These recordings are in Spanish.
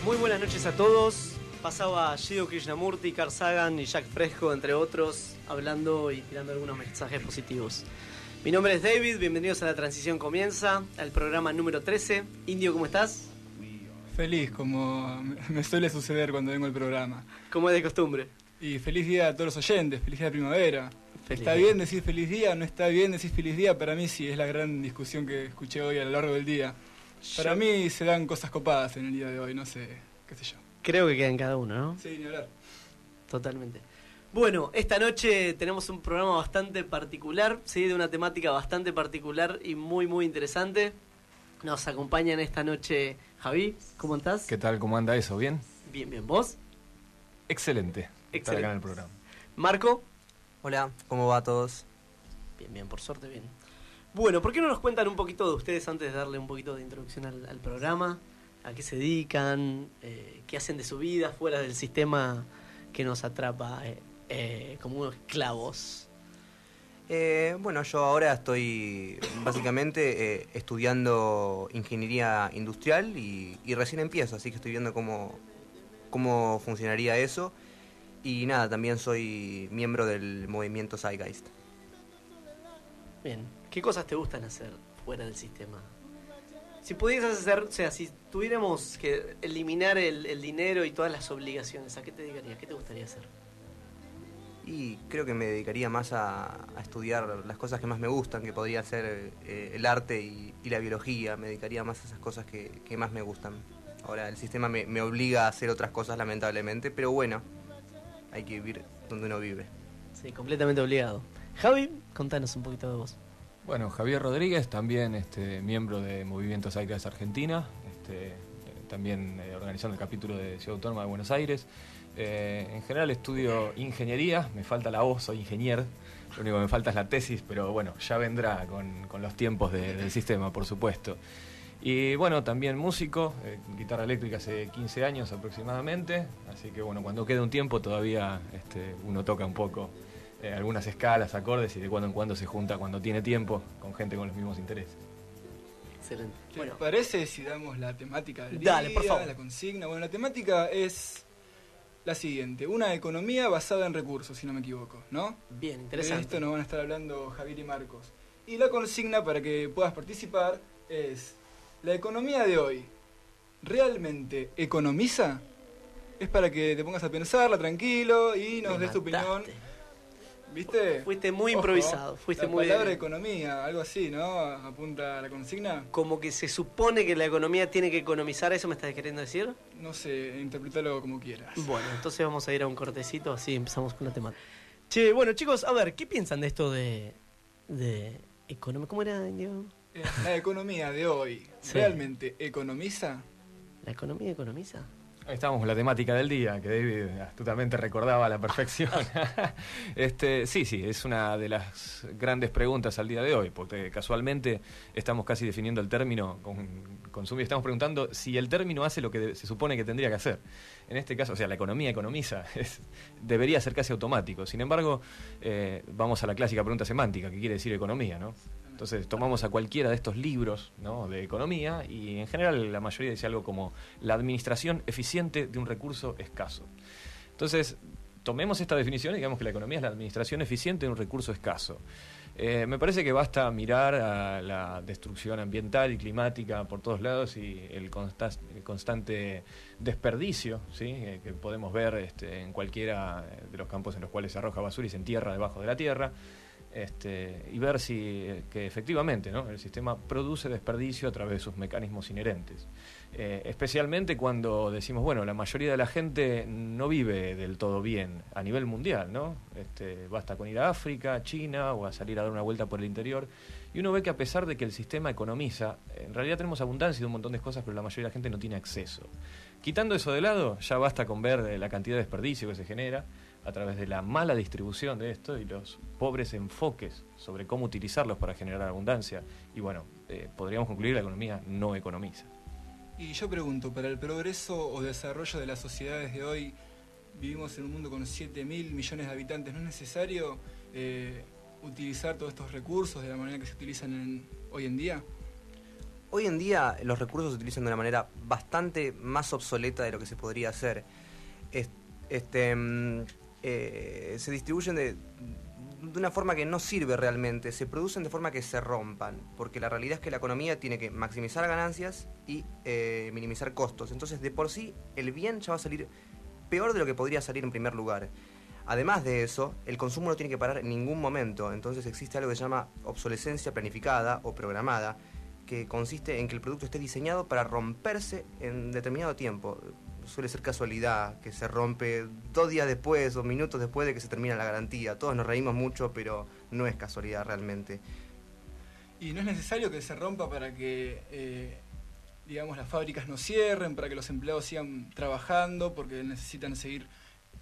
Muy buenas noches a todos. Pasaba Jiddu Krishnamurti, Carl Sagan y Jack Fresco, entre otros, hablando y tirando algunos mensajes positivos. Mi nombre es David, bienvenidos a La Transición Comienza, al programa número 13. Indio, ¿cómo estás? Feliz, como me suele suceder cuando vengo al programa. Como es de costumbre. Y feliz día a todos los oyentes, feliz día de primavera. Feliz ¿Está día. bien decir feliz día? ¿No está bien decir feliz día? Para mí sí, es la gran discusión que escuché hoy a lo largo del día. Para mí se dan cosas copadas en el día de hoy, no sé, qué sé yo. Creo que queda en cada uno, ¿no? Sí, ni hablar. Totalmente. Bueno, esta noche tenemos un programa bastante particular, ¿sí? De una temática bastante particular y muy, muy interesante. Nos acompañan esta noche Javi, ¿cómo estás? ¿Qué tal? ¿Cómo anda eso? ¿Bien? Bien, bien. ¿Vos? Excelente. Estar acá en el programa. Marco. Hola, ¿cómo va a todos? Bien, bien, por suerte bien. Bueno, ¿por qué no nos cuentan un poquito de ustedes antes de darle un poquito de introducción al programa? ¿A qué se dedican? ¿Qué hacen de su vida fuera del sistema que nos atrapa como unos esclavos? Bueno, yo ahora estoy básicamente estudiando ingeniería industrial y recién empiezo, así que estoy viendo cómo funcionaría eso. Y nada, también soy miembro del movimiento Zeitgeist. Bien, ¿qué cosas te gustan hacer fuera del sistema? Si pudieras hacer, o sea, si tuviéramos que eliminar el dinero y todas las obligaciones, ¿a qué te dedicarías? ¿Qué te gustaría hacer? Y creo que me dedicaría más a estudiar las cosas que más me gustan, que podría ser el arte y la biología. Me dedicaría más a esas cosas que más me gustan. Ahora, el sistema me obliga a hacer otras cosas, lamentablemente, pero bueno, hay que vivir donde uno vive. Sí, completamente obligado. Javi, contanos un poquito de vos. Bueno, Javier Rodríguez, también miembro de Movimiento Zeitgeist Argentina, también organizando el capítulo de Ciudad Autónoma de Buenos Aires. En general estudio ingeniería, me falta la O, soy ingeniero, lo único que me falta es la tesis, pero bueno, ya vendrá con los tiempos del sistema, por supuesto. Y bueno, también músico, guitarra eléctrica hace 15 años aproximadamente, así que bueno, cuando queda un tiempo todavía uno toca un poco algunas escalas, acordes y de cuando en cuando se junta cuando tiene tiempo con gente con los mismos intereses. Excelente. ¿Qué Bueno, les parece si damos la temática del Dale, día, por favor. la consigna? Bueno, la temática es la siguiente, una economía basada en recursos, si no me equivoco, ¿no? bien, De interesante. esto nos van a estar hablando Javier y Marcos. Y la consigna para que puedas participar es: ¿la economía de hoy realmente economiza? Es para que te pongas a pensarla tranquilo y nos des tu opinión. ¿Viste? Fuiste muy Ojo, improvisado, fuiste la muy... palabra economía, algo así, ¿no? Apunta a la consigna. Como que se supone que la economía tiene que economizar, ¿eso me estás queriendo decir? No sé, interpretalo como quieras. Bueno, entonces vamos a ir a un cortecito, así empezamos con la temática. Che, bueno chicos, a ver, ¿qué piensan de esto de economía? ¿Cómo era, Indio? La economía de hoy, Sí. ¿realmente economiza? ¿La economía economiza? Ahí estábamos con la temática del día, que David astutamente recordaba a la perfección. Sí, es una de las grandes preguntas al día de hoy, porque casualmente estamos casi definiendo el término con Sumi, estamos preguntando si el término hace lo que se supone que tendría que hacer. En este caso, o sea, la economía economiza, debería ser casi automático. Sin embargo, vamos a la clásica pregunta semántica, que quiere decir economía, ¿no? Entonces tomamos a cualquiera de estos libros, ¿no?, de economía y en general la mayoría dice algo como la administración eficiente de un recurso escaso. Entonces tomemos esta definición y digamos que la economía es la administración eficiente de un recurso escaso. Me parece que basta mirar a la destrucción ambiental y climática por todos lados y el constante desperdicio, ¿sí?, que podemos ver en cualquiera de los campos en los cuales se arroja basura y se entierra debajo de la tierra. Y ver que efectivamente, ¿no?, el sistema produce desperdicio a través de sus mecanismos inherentes. Especialmente cuando decimos, bueno, la mayoría de la gente no vive del todo bien a nivel mundial, ¿no? Basta con ir a África, China o a salir a dar una vuelta por el interior y uno ve que a pesar de que el sistema economiza, en realidad tenemos abundancia de un montón de cosas, pero la mayoría de la gente no tiene acceso. Quitando eso de lado, ya basta con ver la cantidad de desperdicio que se genera a través de la mala distribución de esto y los pobres enfoques sobre cómo utilizarlos para generar abundancia. Y bueno, podríamos concluir que la economía no economiza. Y yo pregunto, para el progreso o desarrollo de las sociedades de hoy, vivimos en un mundo con 7.000 millones de habitantes, ¿no es necesario utilizar todos estos recursos de la manera que se utilizan hoy en día? hoy en día los recursos se utilizan de una manera bastante más obsoleta de lo que se podría hacer. Se distribuyen de una forma que no sirve realmente, se producen de forma que se rompan, porque la realidad es que la economía tiene que maximizar ganancias y minimizar costos. Entonces, de por sí, el bien ya va a salir peor de lo que podría salir en primer lugar. Además de eso, el consumo no tiene que parar en ningún momento, entonces existe algo que se llama obsolescencia planificada o programada, que consiste en que el producto esté diseñado para romperse en determinado tiempo. Suele ser casualidad que se rompe 2 días después o minutos después de que se termina la garantía. Todos nos reímos mucho, pero no es casualidad realmente. Y no es necesario que se rompa para que, digamos, las fábricas no cierren, para que los empleados sigan trabajando, porque necesitan seguir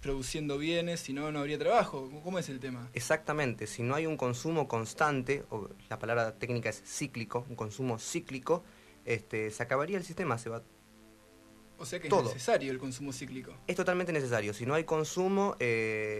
produciendo bienes, si no, no habría trabajo. ¿Cómo es el tema? Exactamente, si no hay un consumo constante, o la palabra técnica es cíclico, un consumo cíclico, se acabaría el sistema, se va. O sea que todo. Es necesario el consumo cíclico. Es totalmente necesario. Si no hay consumo,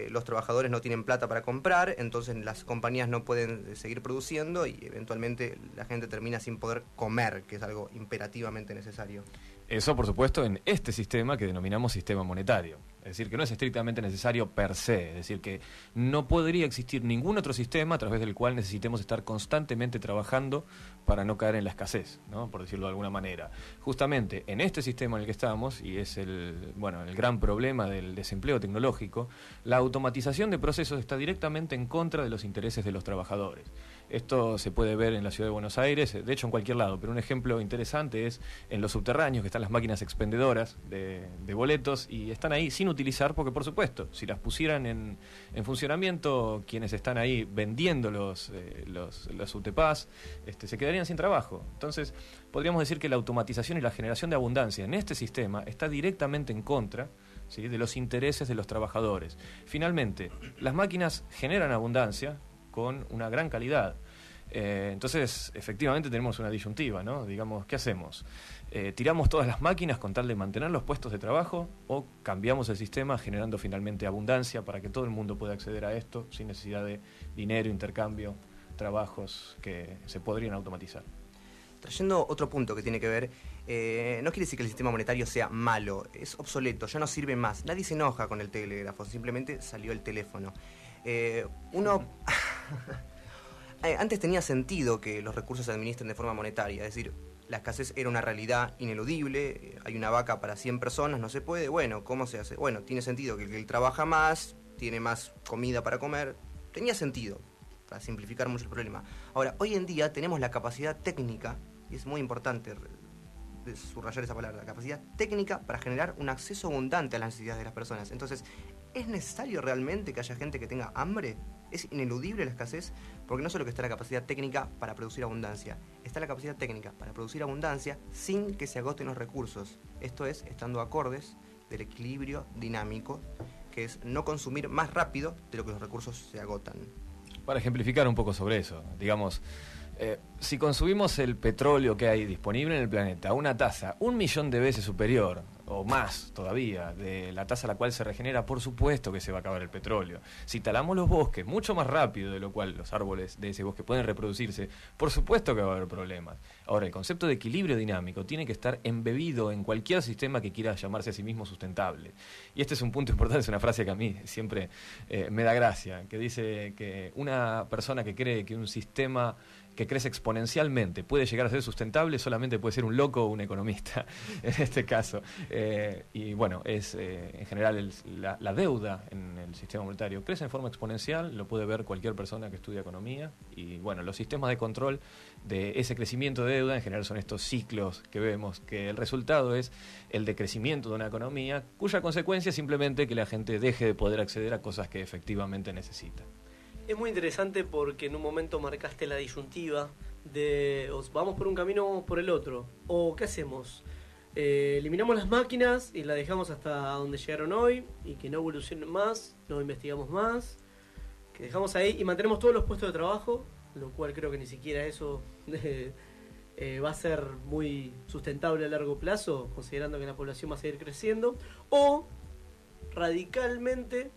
los trabajadores no tienen plata para comprar, entonces las compañías no pueden seguir produciendo y eventualmente la gente termina sin poder comer, que es algo imperativamente necesario. Eso, por supuesto, en este sistema que denominamos sistema monetario. Es decir, que no es estrictamente necesario per se. Es decir, que no podría existir ningún otro sistema a través del cual necesitemos estar constantemente trabajando para no caer en la escasez, ¿no? Por decirlo de alguna manera. Justamente en este sistema en el que estamos, y es el gran problema del desempleo tecnológico, la automatización de procesos está directamente en contra de los intereses de los trabajadores. Esto se puede ver en la ciudad de Buenos Aires, de hecho en cualquier lado, pero un ejemplo interesante es en los subterráneos, que están las máquinas expendedoras de boletos y están ahí sin utilizar porque, por supuesto, si las pusieran en funcionamiento, quienes están ahí vendiendo los UTPAs se quedarían sin trabajo. Entonces, podríamos decir que la automatización y la generación de abundancia en este sistema está directamente en contra, ¿sí?, de los intereses de los trabajadores. Finalmente, las máquinas generan abundancia con una gran calidad. Entonces, efectivamente tenemos una disyuntiva, ¿no? Digamos, ¿qué hacemos? ¿Tiramos todas las máquinas con tal de mantener los puestos de trabajo o cambiamos el sistema generando finalmente abundancia para que todo el mundo pueda acceder a esto sin necesidad de dinero, intercambio, trabajos que se podrían automatizar? Trayendo otro punto que tiene que ver, no quiere decir que el sistema monetario sea malo, es obsoleto, ya no sirve más. Nadie se enoja con el telégrafo, simplemente salió el teléfono. Antes tenía sentido que los recursos se administren de forma monetaria, es decir, la escasez era una realidad ineludible, hay una vaca para 100 personas, no se puede, bueno, ¿cómo se hace? Bueno, tiene sentido que el trabaja más, tiene más comida para comer, tenía sentido, para simplificar mucho el problema. Ahora, hoy en día tenemos la capacidad técnica, y es muy importante subrayar esa palabra, la capacidad técnica para generar un acceso abundante a las necesidades de las personas. Entonces, ¿es necesario realmente que haya gente que tenga hambre? ¿Es ineludible la escasez? Porque no solo que está la capacidad técnica para producir abundancia, está la capacidad técnica para producir abundancia sin que se agoten los recursos. Esto es, estando acordes del equilibrio dinámico, que es no consumir más rápido de lo que los recursos se agotan. Para ejemplificar un poco sobre eso, digamos, si consumimos el petróleo que hay disponible en el planeta a una tasa 1.000.000 de veces superior o más todavía de la tasa a la cual se regenera, por supuesto que se va a acabar el petróleo. Si talamos los bosques mucho más rápido de lo cual los árboles de ese bosque pueden reproducirse, por supuesto que va a haber problemas. Ahora, el concepto de equilibrio dinámico tiene que estar embebido en cualquier sistema que quiera llamarse a sí mismo sustentable. Y este es un punto importante, es una frase que a mí siempre me da gracia, que dice que una persona que cree que un sistema que crece exponencialmente puede llegar a ser sustentable, solamente puede ser un loco o un economista, en este caso. Y bueno, es en general la deuda en el sistema monetario crece en forma exponencial, lo puede ver cualquier persona que estudia economía, y bueno, los sistemas de control de ese crecimiento de deuda en general son estos ciclos que vemos, que el resultado es el decrecimiento de una economía, cuya consecuencia es simplemente que la gente deje de poder acceder a cosas que efectivamente necesita. Es muy interesante porque en un momento marcaste la disyuntiva de vamos por un camino o vamos por el otro. O ¿qué hacemos? Eliminamos las máquinas y las dejamos hasta donde llegaron hoy y que no evolucionen más, no investigamos más, que dejamos ahí y mantenemos todos los puestos de trabajo, lo cual creo que ni siquiera eso va a ser muy sustentable a largo plazo, considerando que la población va a seguir creciendo. O radicalmente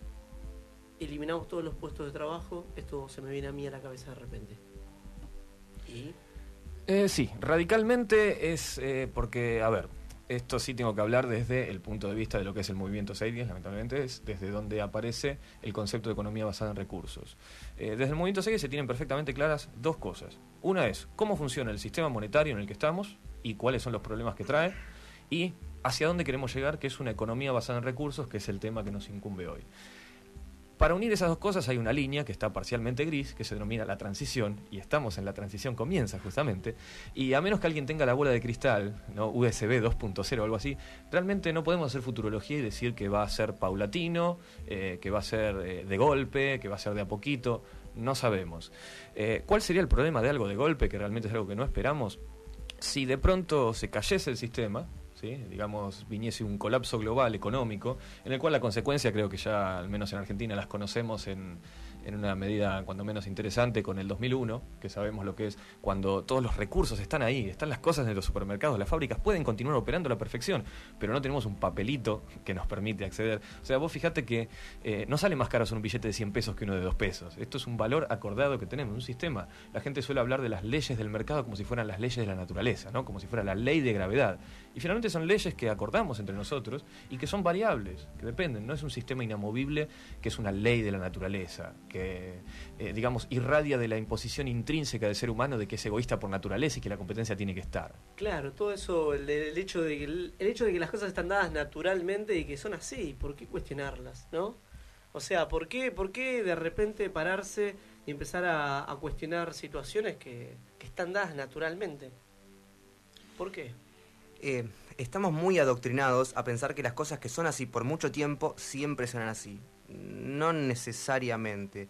eliminamos todos los puestos de trabajo. Esto se me viene a mí a la cabeza de repente. Y Sí, radicalmente es porque, a ver, esto sí tengo que hablar desde el punto de vista de lo que es el movimiento Seydies, lamentablemente, es desde donde aparece el concepto de economía basada en recursos. Desde el movimiento Seydies se tienen perfectamente claras dos cosas. Una es cómo funciona el sistema monetario en el que estamos y cuáles son los problemas que trae, y hacia dónde queremos llegar, que es una economía basada en recursos, que es el tema que nos incumbe hoy. Para unir esas dos cosas hay una línea que está parcialmente gris, que se denomina la transición, y estamos en la transición, comienza justamente, y a menos que alguien tenga la bola de cristal, ¿no? USB 2.0 o algo así, realmente no podemos hacer futurología y decir que va a ser paulatino, que va a ser de golpe, que va a ser de a poquito, no sabemos. ¿Cuál sería el problema de algo de golpe, que realmente es algo que no esperamos? Si de pronto se cayese el sistema, ¿sí? Digamos, viniese un colapso global económico, en el cual la consecuencia creo que ya, al menos en Argentina, las conocemos en una medida cuando menos interesante con el 2001, que sabemos lo que es cuando todos los recursos están ahí, están las cosas en los supermercados, las fábricas pueden continuar operando a la perfección, pero no tenemos un papelito que nos permite acceder. O sea, vos fijate que no sale más caro hacer un billete de 100 pesos que uno de 2 pesos. Esto es un valor acordado que tenemos, un sistema. La gente suele hablar de las leyes del mercado como si fueran las leyes de la naturaleza, ¿no? Como si fuera la ley de gravedad. Y finalmente son leyes que acordamos entre nosotros y que son variables, que dependen. No es un sistema inamovible que es una ley de la naturaleza, que digamos, irradia de la imposición intrínseca del ser humano de que es egoísta por naturaleza y que la competencia tiene que estar. Claro, todo eso, el hecho de que el hecho de que las cosas están dadas naturalmente y que son así, ¿por qué cuestionarlas, no? O sea, ¿por qué de repente pararse y empezar a cuestionar situaciones que están dadas naturalmente? ¿Por qué? Estamos muy adoctrinados a pensar que las cosas que son así por mucho tiempo siempre serán así. No necesariamente.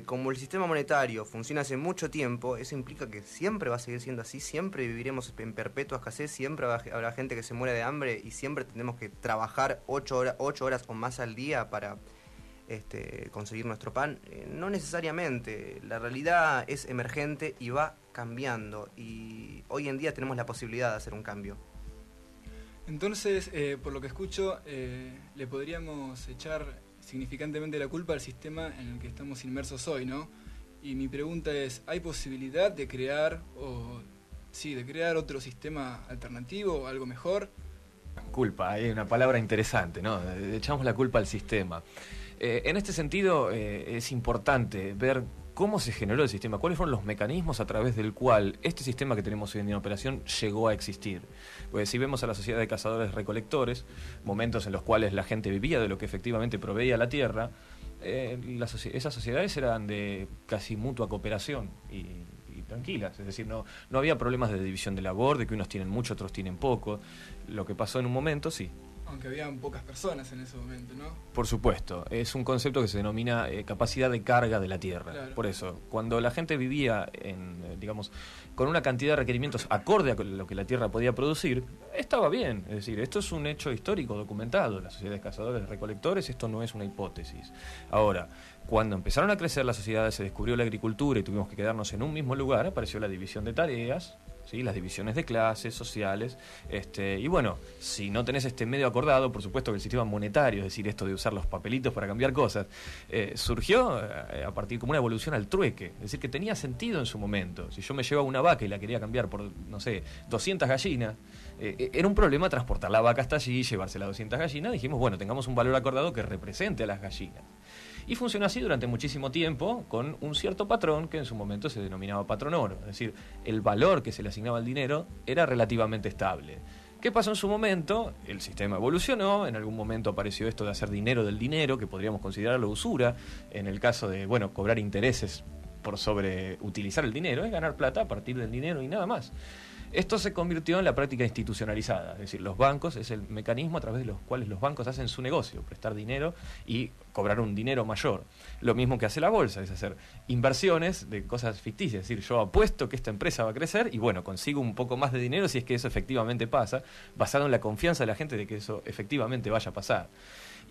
Como el sistema monetario funciona hace mucho tiempo, eso implica que siempre va a seguir siendo así, siempre viviremos en perpetua escasez, siempre habrá gente que se muere de hambre y siempre tenemos que trabajar 8 horas o más al día para conseguir nuestro pan. No necesariamente. La realidad es emergente y va cambiando, y hoy en día tenemos la posibilidad de hacer un cambio. Entonces, por lo que escucho, le podríamos echar significantemente la culpa al sistema en el que estamos inmersos hoy, ¿no? Y mi pregunta es, ¿hay posibilidad de crear otro sistema alternativo, algo mejor? Culpa, hay una palabra interesante, ¿no? Echamos la culpa al sistema. En este sentido, es importante ver cómo se generó el sistema, cuáles fueron los mecanismos a través del cual este sistema que tenemos hoy en día en operación llegó a existir. Pues si vemos a la sociedad de cazadores-recolectores, momentos en los cuales la gente vivía de lo que efectivamente proveía la tierra, esas sociedades eran de casi mutua cooperación y tranquilas, es decir, no había problemas de división de labor, de que unos tienen mucho, otros tienen poco. Lo que pasó en un momento, sí. Aunque habían pocas personas en ese momento, ¿no? Por supuesto, es un concepto que se denomina capacidad de carga de la tierra. Claro. Por eso, cuando la gente vivía digamos, con una cantidad de requerimientos acorde a lo que la tierra podía producir, estaba bien. Es decir, esto es un hecho histórico documentado. Las sociedades cazadores-recolectores, esto no es una hipótesis. Ahora, cuando empezaron a crecer las sociedades, se descubrió la agricultura y tuvimos que quedarnos en un mismo lugar, apareció la división de tareas, ¿sí? Las divisiones de clases sociales, y bueno, si no tenés este medio acordado, por supuesto que el sistema monetario, es decir, esto de usar los papelitos para cambiar cosas, surgió a partir como una evolución al trueque, es decir, que tenía sentido en su momento. Si yo me llevaba una vaca y la quería cambiar por, no sé, 200 gallinas, era un problema transportar la vaca hasta allí, llevarse las 200 gallinas. Dijimos, bueno, tengamos un valor acordado que represente a las gallinas. Y funcionó así durante muchísimo tiempo con un cierto patrón que en su momento se denominaba patrón oro. Es decir, el valor que se le asignaba al dinero era relativamente estable. ¿Qué pasó en su momento? El sistema evolucionó, en algún momento apareció esto de hacer dinero del dinero, que podríamos considerarlo usura, en el caso de, bueno, cobrar intereses por sobreutilizar el dinero, es ganar plata a partir del dinero y nada más. Esto se convirtió en la práctica institucionalizada, es decir, los bancos es el mecanismo a través de los cuales los bancos hacen su negocio, prestar dinero y cobrar un dinero mayor. Lo mismo que hace la bolsa, es hacer inversiones de cosas ficticias, es decir, yo apuesto que esta empresa va a crecer y bueno, consigo un poco más de dinero si es que eso efectivamente pasa, basado en la confianza de la gente de que eso efectivamente vaya a pasar.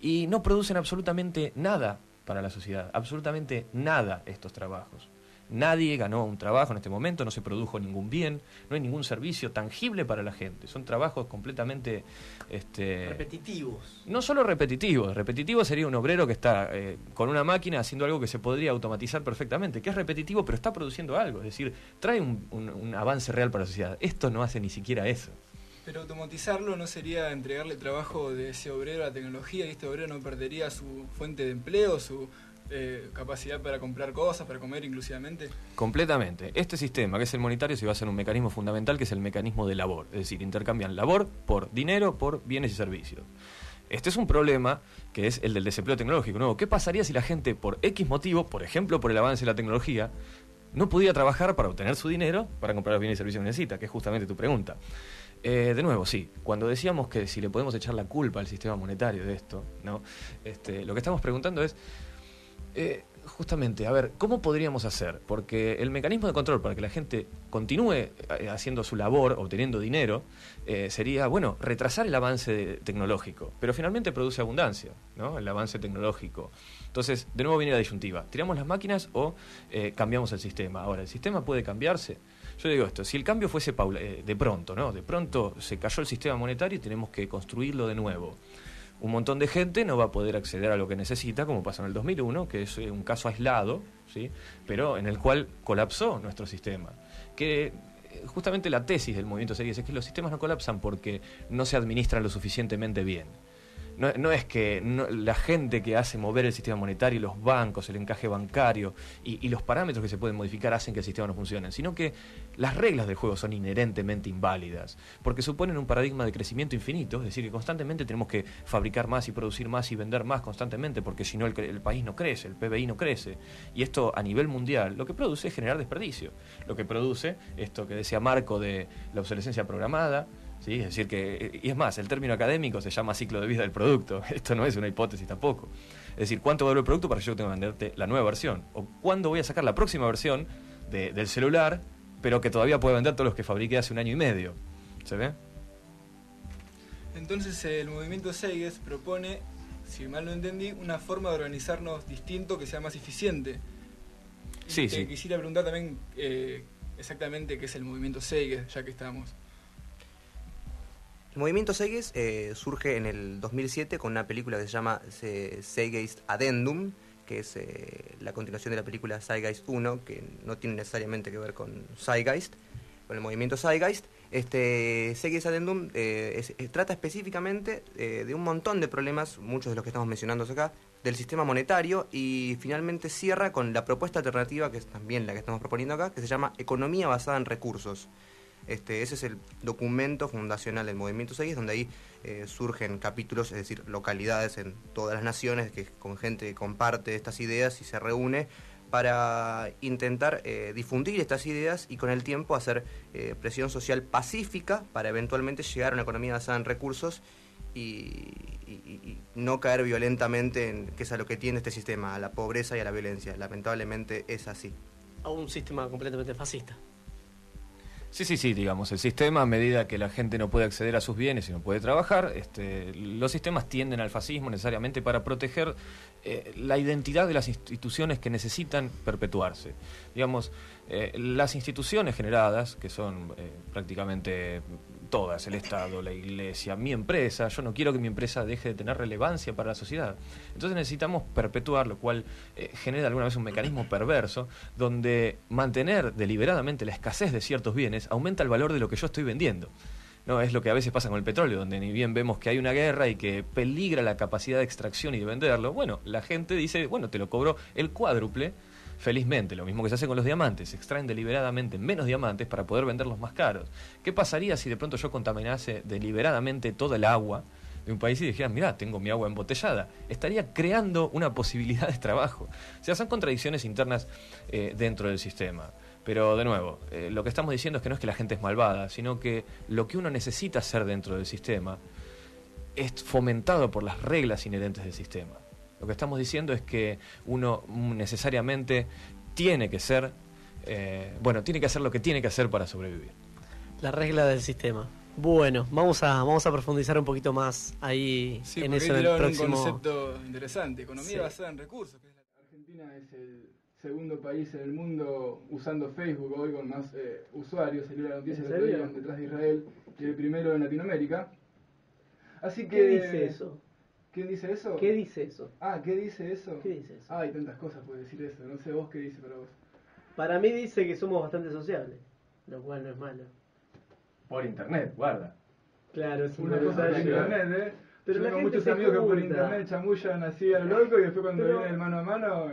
Y no producen absolutamente nada para la sociedad, absolutamente nada estos trabajos. Nadie ganó un trabajo en este momento, no se produjo ningún bien, no hay ningún servicio tangible para la gente. Son trabajos completamente... repetitivos. No solo repetitivos. Repetitivo sería un obrero que está con una máquina haciendo algo que se podría automatizar perfectamente, que es repetitivo pero está produciendo algo, es decir, trae un avance real para la sociedad. Esto no hace ni siquiera eso. Pero automatizarlo no sería entregarle trabajo de ese obrero a la tecnología y este obrero no perdería su fuente de empleo, su capacidad para comprar cosas, para comer inclusivamente. Completamente. Este sistema, que es el monetario, se basa en un mecanismo fundamental que es el mecanismo de labor. Es decir, intercambian labor por dinero, por bienes y servicios. Este es un problema que es el del desempleo tecnológico. ¿No? ¿Qué pasaría si la gente, por X motivo, por ejemplo, por el avance de la tecnología, no pudiera trabajar para obtener su dinero para comprar los bienes y servicios que necesita? Que es justamente tu pregunta. De nuevo, sí, cuando decíamos que si le podemos echar la culpa al sistema monetario de esto, ¿no? Lo que estamos preguntando es, justamente, a ver, ¿cómo podríamos hacer? Porque el mecanismo de control para que la gente continúe haciendo su labor, obteniendo dinero, sería, bueno, retrasar el avance tecnológico, pero finalmente produce abundancia, ¿no? El avance tecnológico. Entonces, de nuevo viene la disyuntiva, ¿tiramos las máquinas o cambiamos el sistema? Ahora, ¿el sistema puede cambiarse? Yo digo esto, si el cambio fuese de pronto, ¿no? De pronto se cayó el sistema monetario y tenemos que construirlo de nuevo. Un montón de gente no va a poder acceder a lo que necesita, como pasó en el 2001, que es un caso aislado, ¿sí? Pero en el cual colapsó nuestro sistema. Que justamente la tesis del movimiento Segues es que los sistemas no colapsan porque no se administran lo suficientemente bien. No es que la gente que hace mover el sistema monetario, los bancos, el encaje bancario y los parámetros que se pueden modificar hacen que el sistema no funcione, sino que las reglas del juego son inherentemente inválidas, porque suponen un paradigma de crecimiento infinito, es decir, que constantemente tenemos que fabricar más y producir más y vender más constantemente, porque si no el país no crece, el PBI no crece, y esto a nivel mundial lo que produce es generar desperdicio, lo que produce esto que decía Marco de la obsolescencia programada. ¿Sí? Es decir que, y es más, el término académico se llama ciclo de vida del producto. Esto no es una hipótesis tampoco. Es decir, ¿cuánto vale el producto para que yo tenga que venderte la nueva versión? ¿O cuándo voy a sacar la próxima versión del celular, pero que todavía pueda vender todos los que fabriqué hace 1 año y medio? ¿Se ve? Entonces el movimiento Seiges propone, si mal no entendí, una forma de organizarnos distinto que sea más eficiente. Sí, sí. Quisiera preguntar también exactamente qué es el movimiento Seiges, ya que estamos. El movimiento Seiges surge en el 2007 con una película que se llama Seigeist Addendum, que es la continuación de la película Zeitgeist 1, que no tiene necesariamente que ver con Zeitgeist, con el movimiento Zeitgeist. Seigeist Addendum trata específicamente de un montón de problemas, muchos de los que estamos mencionando acá, del sistema monetario, y finalmente cierra con la propuesta alternativa, que es también la que estamos proponiendo acá, que se llama Economía basada en recursos. Ese es el documento fundacional del movimiento Seiges, donde ahí surgen capítulos, es decir, localidades en todas las naciones, con gente que comparte estas ideas y se reúne para intentar difundir estas ideas y con el tiempo hacer presión social pacífica para eventualmente llegar a una economía basada en recursos y no caer violentamente, que es a lo que tiene este sistema, a la pobreza y a la violencia. Lamentablemente es así. A un sistema completamente fascista. Sí, digamos, el sistema, a medida que la gente no puede acceder a sus bienes y no puede trabajar, los sistemas tienden al fascismo necesariamente para proteger la identidad de las instituciones que necesitan perpetuarse. Digamos, las instituciones generadas, que son prácticamente todas, el Estado, la Iglesia, mi empresa, yo no quiero que mi empresa deje de tener relevancia para la sociedad. Entonces necesitamos perpetuar, lo cual genera alguna vez un mecanismo perverso, donde mantener deliberadamente la escasez de ciertos bienes aumenta el valor de lo que yo estoy vendiendo. No, es lo que a veces pasa con el petróleo, donde ni bien vemos que hay una guerra y que peligra la capacidad de extracción y de venderlo, bueno, la gente dice, bueno, te lo cobro el cuádruple, felizmente. Lo mismo que se hace con los diamantes, se extraen deliberadamente menos diamantes para poder venderlos más caros. ¿Qué pasaría si de pronto yo contaminase deliberadamente toda el agua de un país y dijeran, mirá, tengo mi agua embotellada? Estaría creando una posibilidad de trabajo. O sea, son contradicciones internas dentro del sistema. Pero, de nuevo, lo que estamos diciendo es que no es que la gente es malvada, sino que lo que uno necesita hacer dentro del sistema es fomentado por las reglas inherentes del sistema. Lo que estamos diciendo es que uno necesariamente tiene que ser, tiene que hacer lo que tiene que hacer para sobrevivir. La regla del sistema. Bueno, vamos a profundizar un poquito más ahí en eso en el próximo. Un concepto interesante, economía basada en recursos. Que Argentina es el segundo país en el mundo usando Facebook hoy con más usuarios. Salió la noticia ¿En el otro día serio? detrás de Israel, y el primero en Latinoamérica. Así que... ¿Qué dice eso? ¿Quién dice eso? ¿Qué dice eso? Ah, ¿qué dice eso? ¿Qué dice eso? Ah, hay tantas cosas puede decir eso. No sé vos qué dice para vos. Para mí dice que somos bastante sociables, lo cual no es malo. Por internet, guarda. Claro, es Una cosa por detalle. internet, Pero Yo la tengo gente muchos se amigos que por junta. internet chamullan así a lo loco y después cuando Pero- viene el mano a mano,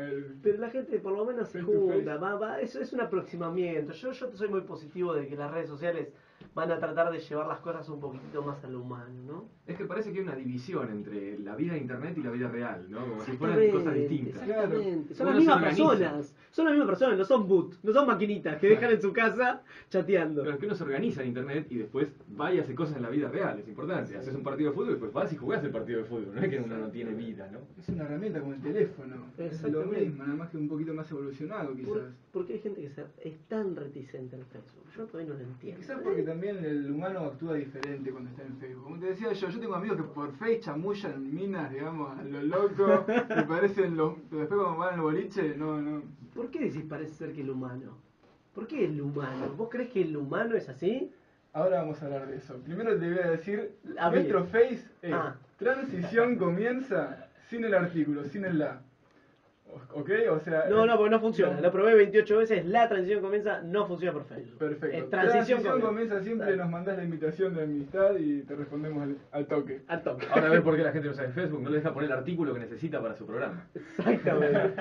Pero la gente por lo menos se Face to junta, face. eso es un aproximamiento. Yo soy muy positivo de que las redes sociales van a tratar de llevar las cosas un poquitito más a lo humano, ¿no? Es que parece que hay una división entre la vida de internet y la vida real, ¿no? Como si fueran Exactamente, cosas distintas. exactamente. Son Uno las se mismas organiza. personas. Son las mismas personas, no son boot, no son maquinitas que dejan en su casa chateando. Pero es que uno se organiza en internet y después va y hace cosas en la vida real, es importante. Haces un partido de fútbol y después vas y jugás el partido de fútbol. No es que uno no tiene vida, ¿no? es una herramienta como el teléfono. Es lo Exactamente. mismo, nada más que un poquito más evolucionado quizás. Porque hay gente que es tan reticente al Facebook. Yo todavía no lo entiendo. Quizás porque también el humano actúa diferente cuando está en Facebook. Como te decía yo tengo amigos que por Face chamullan minas, digamos, a lo loco, me parecen los... Pero después cuando van al boliche, no... ¿Por qué decís parece ser que el humano? ¿Por qué el humano? ¿Vos crees que el humano es así? Ahora vamos a hablar de eso. Primero te voy a decir, A ver. nuestro Face es Ah. transición comienza sin el artículo, sin el la. ¿Ok? O sea... No, porque no funciona. no. Lo probé 28 veces, la transición comienza, no funciona por Facebook. Perfecto. Es transición comienza siempre, Dale. nos mandás la invitación de amistad y te respondemos al toque. Al toque. Ahora ves por qué la gente no sabe Facebook, no le deja poner el artículo que necesita para su programa. Exactamente.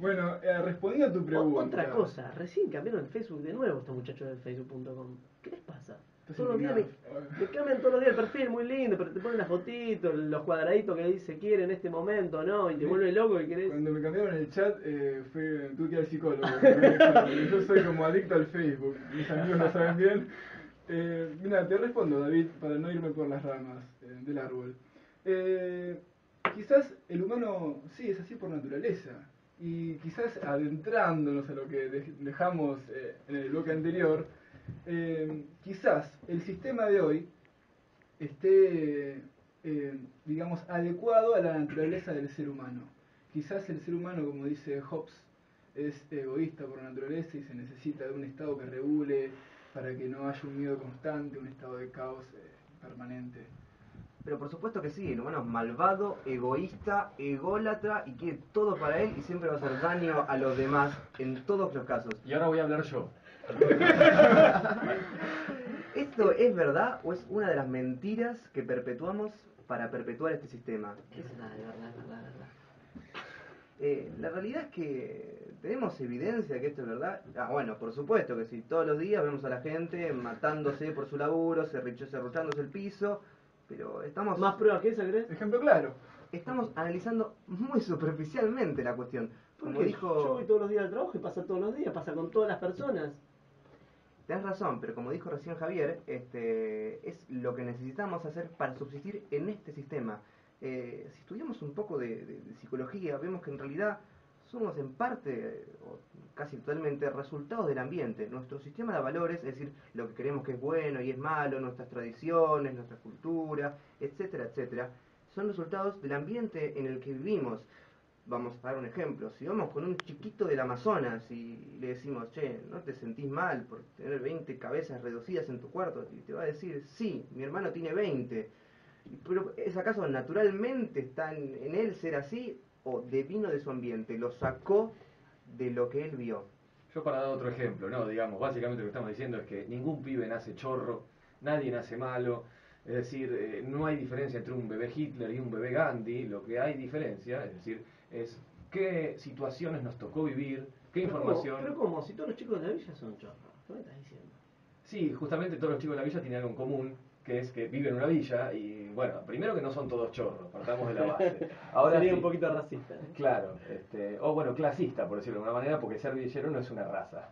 Bueno, respondiendo a tu pregunta... Otra cosa, recién cambiaron el Facebook de nuevo estos muchachos del Facebook.com. ¿Qué les pasa? Estás Todos los días me indignado. cambian todos los días el perfil, muy lindo, pero te ponen las fotitos, los cuadraditos que dice quiere en este momento, ¿no? Y te vuelve loco y querés... Cuando me cambiaron el chat, tuve que ir al psicólogo. Yo soy como adicto al Facebook, mis amigos lo saben bien. Mira, te respondo, David, para no irme por las ramas del árbol. Quizás el humano sí es así por naturaleza. Y quizás adentrándonos a lo que dejamos en el bloque anterior, quizás el sistema de hoy esté, digamos, adecuado a la naturaleza del ser humano. Quizás el ser humano, como dice Hobbes, es egoísta por naturaleza y se necesita de un estado que regule para que no haya un miedo constante, un estado de caos permanente. Pero por supuesto que sí, el humano es malvado, egoísta, ególatra y quiere todo para él y siempre va a hacer daño a los demás en todos los casos. Y ahora voy a hablar yo. ¿Esto es verdad o es una de las mentiras que perpetuamos para perpetuar este sistema? Es verdad, es verdad, es verdad, es verdad. La realidad es que tenemos evidencia que esto es verdad. Bueno, por supuesto que sí, todos los días vemos a la gente matándose por su laburo, serruchándose el piso, pero estamos... ¿Más pruebas que esa, crees? Ejemplo claro. Estamos analizando muy superficialmente la cuestión. Como Porque dijo... yo voy todos los días al trabajo y pasa todos los días, pasa con todas las personas. Tenés razón, pero como dijo recién Javier, es lo que necesitamos hacer para subsistir en este sistema. Si estudiamos un poco de psicología, vemos que en realidad somos en parte, o casi totalmente, resultados del ambiente. Nuestro sistema de valores, es decir, lo que creemos que es bueno y es malo, nuestras tradiciones, nuestra cultura, etcétera, etcétera, son resultados del ambiente en el que vivimos. Vamos a dar un ejemplo. Si vamos con un chiquito del Amazonas y le decimos, che, ¿no te sentís mal por tener 20 cabezas reducidas en tu cuarto? Y te va a decir, sí, mi hermano tiene 20. Pero ¿es acaso naturalmente está en él ser así o devino de su ambiente? Lo sacó de lo que él vio. Yo para dar otro ejemplo, ¿no? Digamos, básicamente lo que estamos diciendo es que ningún pibe nace chorro, nadie nace malo, es decir, no hay diferencia entre un bebé Hitler y un bebé Gandhi, lo que hay diferencia, es decir, es qué situaciones nos tocó vivir, qué información... Pero ¿cómo? Si todos los chicos de la villa son chorros, ¿qué me estás diciendo? Sí, justamente todos los chicos de la villa tienen algo en común, que es que viven en una villa y, bueno, primero que no son todos chorros, partamos de la base. Ahora Sería sí, un poquito racista. ¿eh? claro, o bueno, clasista, por decirlo de alguna manera, porque ser villero no es una raza.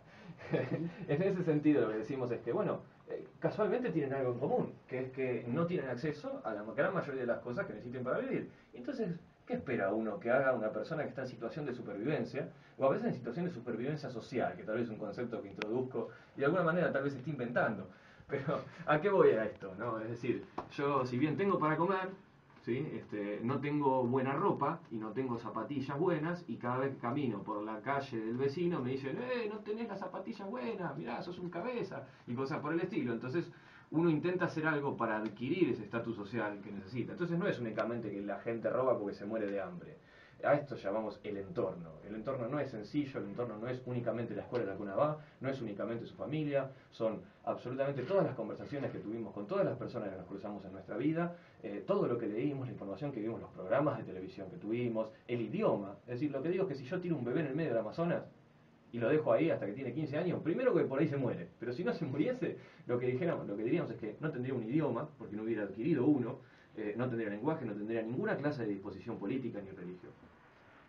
En ese sentido lo que decimos es que, bueno, casualmente tienen algo en común, que es que no tienen acceso a la gran mayoría de las cosas que necesiten para vivir. Entonces, ¿qué espera uno que haga una persona que está en situación de supervivencia, o a veces en situación de supervivencia social, que tal vez es un concepto que introduzco y de alguna manera tal vez esté inventando? Pero, ¿a qué voy a esto? ¿No? Es decir, yo si bien tengo para comer, ¿sí? No tengo buena ropa y no tengo zapatillas buenas, y cada vez que camino por la calle del vecino me dicen, no tenés las zapatillas buenas, mirá, sos un cabeza, y cosas por el estilo. Entonces uno intenta hacer algo para adquirir ese estatus social que necesita. Entonces no es únicamente que la gente roba porque se muere de hambre. A esto llamamos el entorno. El entorno no es sencillo, el entorno no es únicamente la escuela en la que uno va, no es únicamente su familia, son absolutamente todas las conversaciones que tuvimos con todas las personas que nos cruzamos en nuestra vida, todo lo que leímos, la información que vimos, los programas de televisión que tuvimos, el idioma. Es decir, lo que digo es que si yo tiro un bebé en el medio del Amazonas y lo dejo ahí hasta que tiene 15 años, primero que por ahí se muere, pero si no se muriese, lo que diríamos es que no tendría un idioma, porque no hubiera adquirido uno, no tendría lenguaje, no tendría ninguna clase de disposición política ni religión.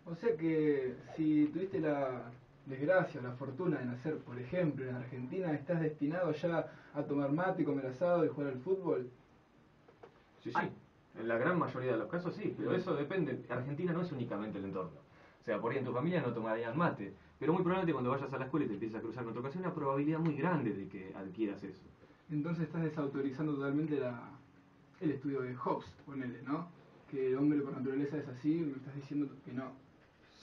O sea que si tuviste la desgracia o la fortuna de nacer, por ejemplo, en Argentina, ¿estás destinado ya a tomar mate, comer asado y jugar al fútbol? Sí, en la gran mayoría de los casos sí, pero eso depende. Argentina no es únicamente el entorno. O sea, por ahí en tu familia no tomarían mate, pero muy probablemente cuando vayas a la escuela y te empieces a cruzar con otra ocasión, hay una probabilidad muy grande de que adquieras eso. Entonces estás desautorizando totalmente el estudio de Hobbes, ponele, ¿no? Que el hombre por naturaleza es así, me estás diciendo que no.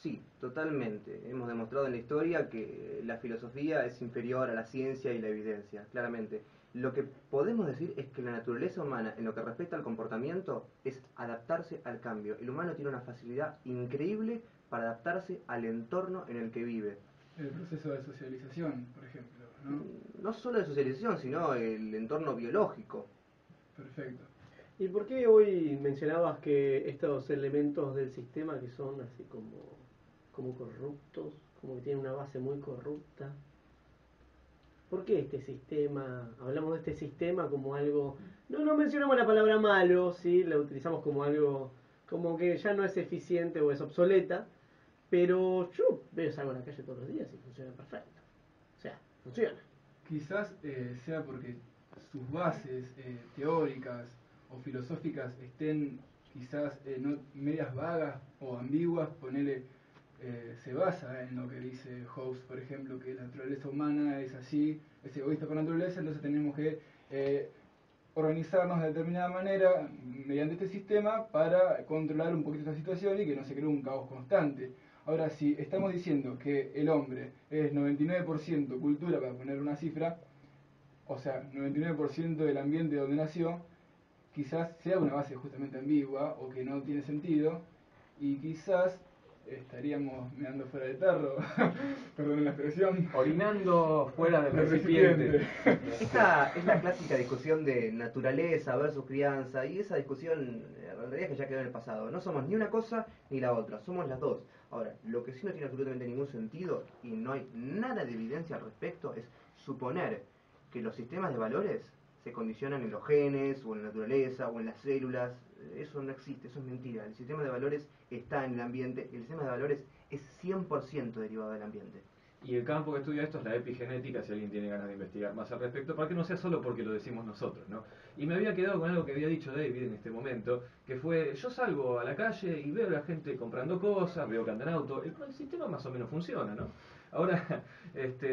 Sí, totalmente. Hemos demostrado en la historia que la filosofía es inferior a la ciencia y la evidencia, claramente. Lo que podemos decir es que la naturaleza humana, en lo que respecta al comportamiento, es adaptarse al cambio. El humano tiene una facilidad increíble para adaptarse al entorno en el que vive. El proceso de socialización, por ejemplo, ¿no? No solo de socialización, sino el entorno biológico. Perfecto. ¿Y por qué hoy mencionabas que estos elementos del sistema que son así como corruptos, como que tienen una base muy corrupta? ¿Por qué este sistema? Hablamos de este sistema como algo... No mencionamos la palabra malo, ¿sí? La utilizamos como algo como que ya no es eficiente o es obsoleta, pero yo veo salgo a la calle todos los días y funciona perfecto. O sea, funciona. Quizás sea porque sus bases teóricas o filosóficas estén quizás no, medias vagas o ambiguas, ponele, se basa en lo que dice Hobbes, por ejemplo, que la naturaleza humana es así, es egoísta por naturaleza, entonces tenemos que organizarnos de determinada manera mediante este sistema para controlar un poquito esta situación y que no se cree un caos constante. Ahora, si estamos diciendo que el hombre es 99% cultura, para poner una cifra, o sea, 99% del ambiente donde nació, quizás sea una base justamente ambigua o que no tiene sentido, y quizás estaríamos meando fuera del tarro, perdón la expresión. Orinando fuera del recipiente. Esta es la clásica discusión de naturaleza versus crianza, y esa discusión en realidad es que ya quedó en el pasado. No somos ni una cosa ni la otra, somos las dos. Ahora, lo que sí no tiene absolutamente ningún sentido, y no hay nada de evidencia al respecto, es suponer que los sistemas de valores se condicionan en los genes, o en la naturaleza, o en las células. Eso no existe, eso es mentira. El sistema de valores está en el ambiente, el sistema de valores es 100% derivado del ambiente. Y el campo que estudia esto es la epigenética, si alguien tiene ganas de investigar más al respecto, para que no sea solo porque lo decimos nosotros, ¿no? Y me había quedado con algo que había dicho David en este momento, que fue, yo salgo a la calle y veo a la gente comprando cosas, veo que andan en auto, el sistema más o menos funciona, ¿no? Ahora,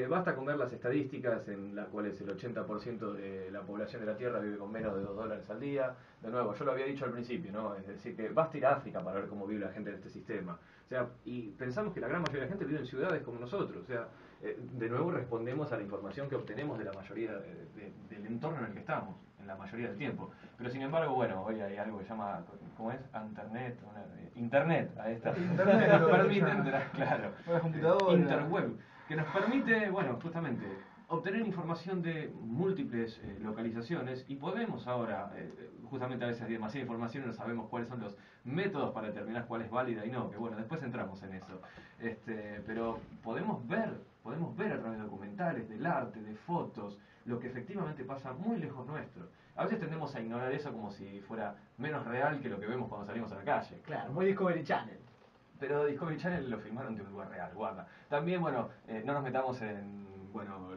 basta con ver las estadísticas en las cuales el 80% de la población de la Tierra vive con menos de $2 al día. De nuevo, yo lo había dicho al principio, ¿no? Es decir, que basta ir a África para ver cómo vive la gente en este sistema. O sea, y pensamos que la gran mayoría de la gente vive en ciudades como nosotros. O sea, de nuevo respondemos a la información que obtenemos de la mayoría del entorno en el que estamos, en la mayoría del tiempo. Pero sin embargo, bueno, hoy hay algo que se llama, ¿cómo es? Internet, ahí está. Internet, que nos permite entrar, claro. Una computadora. Interweb, que nos permite, bueno, justamente obtener información de múltiples localizaciones, y podemos ahora, justamente a veces hay demasiada información y no sabemos cuáles son los métodos para determinar cuál es válida y no, que bueno, después entramos en eso. Pero podemos ver a través de documentales, del arte, de fotos, lo que efectivamente pasa muy lejos nuestro. A veces tendemos a ignorar eso como si fuera menos real que lo que vemos cuando salimos a la calle. Claro, muy Discovery Channel. Pero Discovery Channel lo filmaron de un lugar real, guarda. También, bueno, no nos metamos en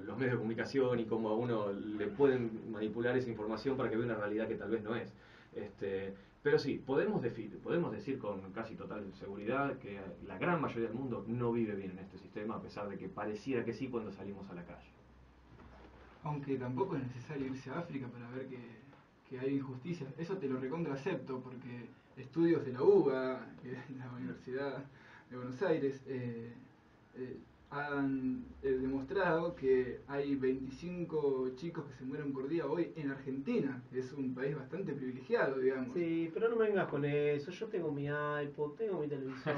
los medios de comunicación y cómo a uno le pueden manipular esa información para que vea una realidad que tal vez no es. Pero sí, podemos decir con casi total seguridad que la gran mayoría del mundo no vive bien en este sistema, a pesar de que pareciera que sí cuando salimos a la calle. Aunque tampoco es necesario irse a África para ver que hay injusticias. Eso te lo recontra acepto, porque estudios de la UBA, que es la Universidad de Buenos Aires, han demostrado que hay 25 chicos que se mueren por día hoy en Argentina, que es un país bastante privilegiado, digamos. Sí, pero no me vengas con eso. Yo tengo mi iPod, tengo mi televisor,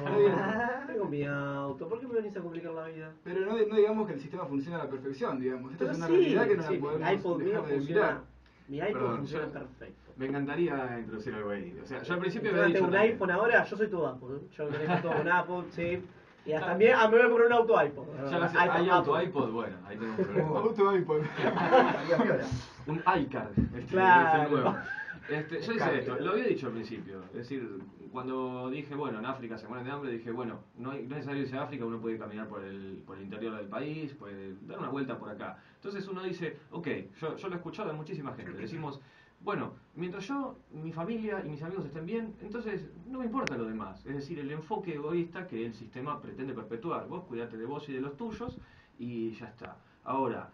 tengo mi auto. ¿Por qué me venís a complicar la vida? Pero no digamos que el sistema funciona a la perfección, digamos. Esto Pero es una sí, realidad que no sí, la podemos mi iPod mío dejar de funciona. mirar. Mi iPod Perdón, funciona yo- perfecto. Me encantaría introducir algo ahí. O sea, yo al principio Yo había tengo dicho un también. iPhone ahora, yo soy todo Apple. Yo manejo todo con Apple, sí. Y hasta también me voy a comprar un auto iPod. Ya lo sé, hay auto iPod, bueno, ahí tenemos un problema. Auto iPod. Un iCar, Claro. es el nuevo. Yo hice esto, lo había dicho al principio, es decir, cuando dije, bueno, en África se mueren de hambre, dije, bueno, no es necesario irse a África, uno puede caminar por el interior del país, puede dar una vuelta por acá. Entonces uno dice, ok, yo lo he escuchado de muchísima gente, decimos, bueno, mientras yo, mi familia y mis amigos estén bien, entonces no me importa lo demás. Es decir, el enfoque egoísta que el sistema pretende perpetuar. Vos cuidate de vos y de los tuyos y ya está. Ahora,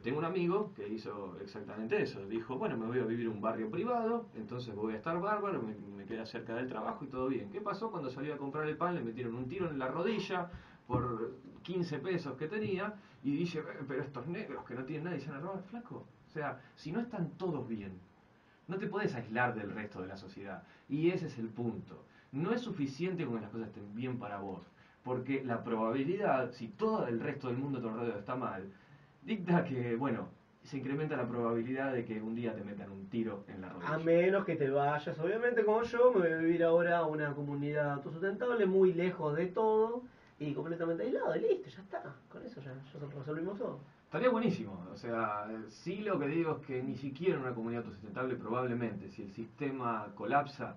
tengo un amigo que hizo exactamente eso. Dijo, bueno, me voy a vivir en un barrio privado, entonces voy a estar bárbaro, me queda cerca del trabajo y todo bien. ¿Qué pasó? Cuando salió a comprar el pan le metieron un tiro en la rodilla por 15 pesos que tenía y dice, pero estos negros que no tienen nada y se van a robar, flaco. O sea, si no están todos bien, no te puedes aislar del resto de la sociedad. Y ese es el punto. No es suficiente con que las cosas estén bien para vos. Porque la probabilidad, si todo el resto del mundo a tu alrededor está mal, dicta que, bueno, se incrementa la probabilidad de que un día te metan un tiro en la rodilla. A menos que te vayas, obviamente como yo, me voy a vivir ahora a una comunidad autosustentable, muy lejos de todo y completamente aislado, y listo, ya está. Con eso ya resolvimos todo. Estaría buenísimo, o sea, sí lo que digo es que ni siquiera en una comunidad autosustentable probablemente, si el sistema colapsa,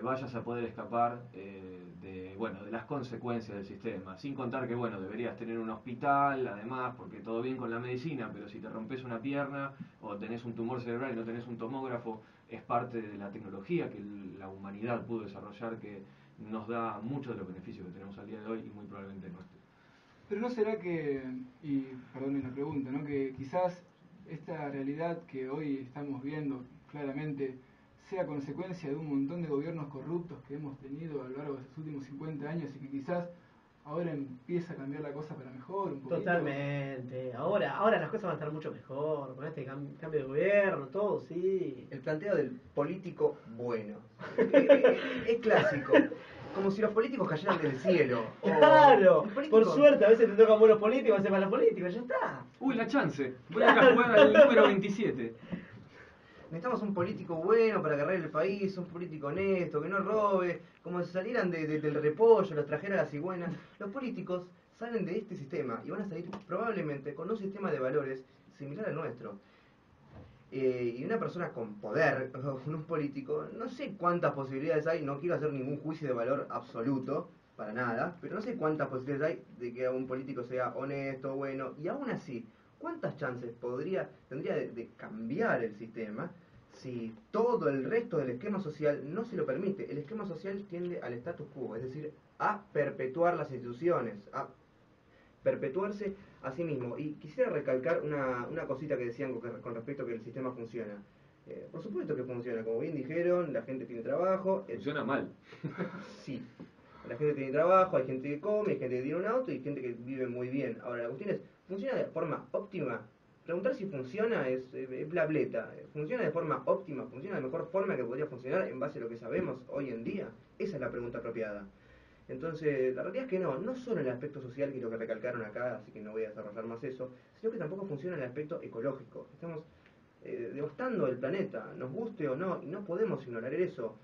vayas a poder escapar de las consecuencias del sistema, sin contar que, bueno, deberías tener un hospital, además, porque todo bien con la medicina, pero si te rompes una pierna o tenés un tumor cerebral y no tenés un tomógrafo, es parte de la tecnología que la humanidad pudo desarrollar que nos da muchos de los beneficios que tenemos al día de hoy y muy probablemente no esté. Pero no será que, y perdón la pregunta, ¿no? Que quizás esta realidad que hoy estamos viendo claramente sea consecuencia de un montón de gobiernos corruptos que hemos tenido a lo largo de estos últimos 50 años y que quizás ahora empieza a cambiar la cosa para mejor un poquito. Totalmente. Ahora las cosas van a estar mucho mejor, con este cambio de gobierno, todo, sí. El planteo del político bueno. Es clásico. Como si los políticos cayeran del cielo. Claro, El político- por suerte a veces te tocan buenos políticos, a veces malos políticos, ya está. Uy, la chance. Voy a ir a jugar al número 27. Necesitamos un político bueno para agarrar el país, un político honesto, que no robe, como si salieran del repollo, los trajera la cigüeña. Los políticos salen de este sistema y van a salir probablemente con un sistema de valores similar al nuestro. Y una persona con poder, con un político, no sé cuántas posibilidades hay, no quiero hacer ningún juicio de valor absoluto, para nada, pero no sé cuántas posibilidades hay de que un político sea honesto, bueno, y aún así, ¿cuántas chances tendría de cambiar el sistema si todo el resto del esquema social no se lo permite? El esquema social tiende al status quo, es decir, a perpetuar las instituciones, a perpetuarse a sí mismo. Y quisiera recalcar una cosita que decían con respecto a que el sistema funciona. Por supuesto que funciona, como bien dijeron, la gente tiene trabajo. Funciona mal. Sí, la gente tiene trabajo, hay gente que come, hay gente que tiene un auto y gente que vive muy bien. Ahora, la cuestión es, ¿funciona de forma óptima? Preguntar si funciona es blableta. ¿Funciona de forma óptima? ¿Funciona de mejor forma que podría funcionar en base a lo que sabemos hoy en día? Esa es la pregunta apropiada. Entonces, la realidad es que no solo en el aspecto social, que es lo que recalcaron acá, así que no voy a desarrollar más eso, sino que tampoco funciona en el aspecto ecológico. Estamos devastando el planeta, nos guste o no, y no podemos ignorar eso.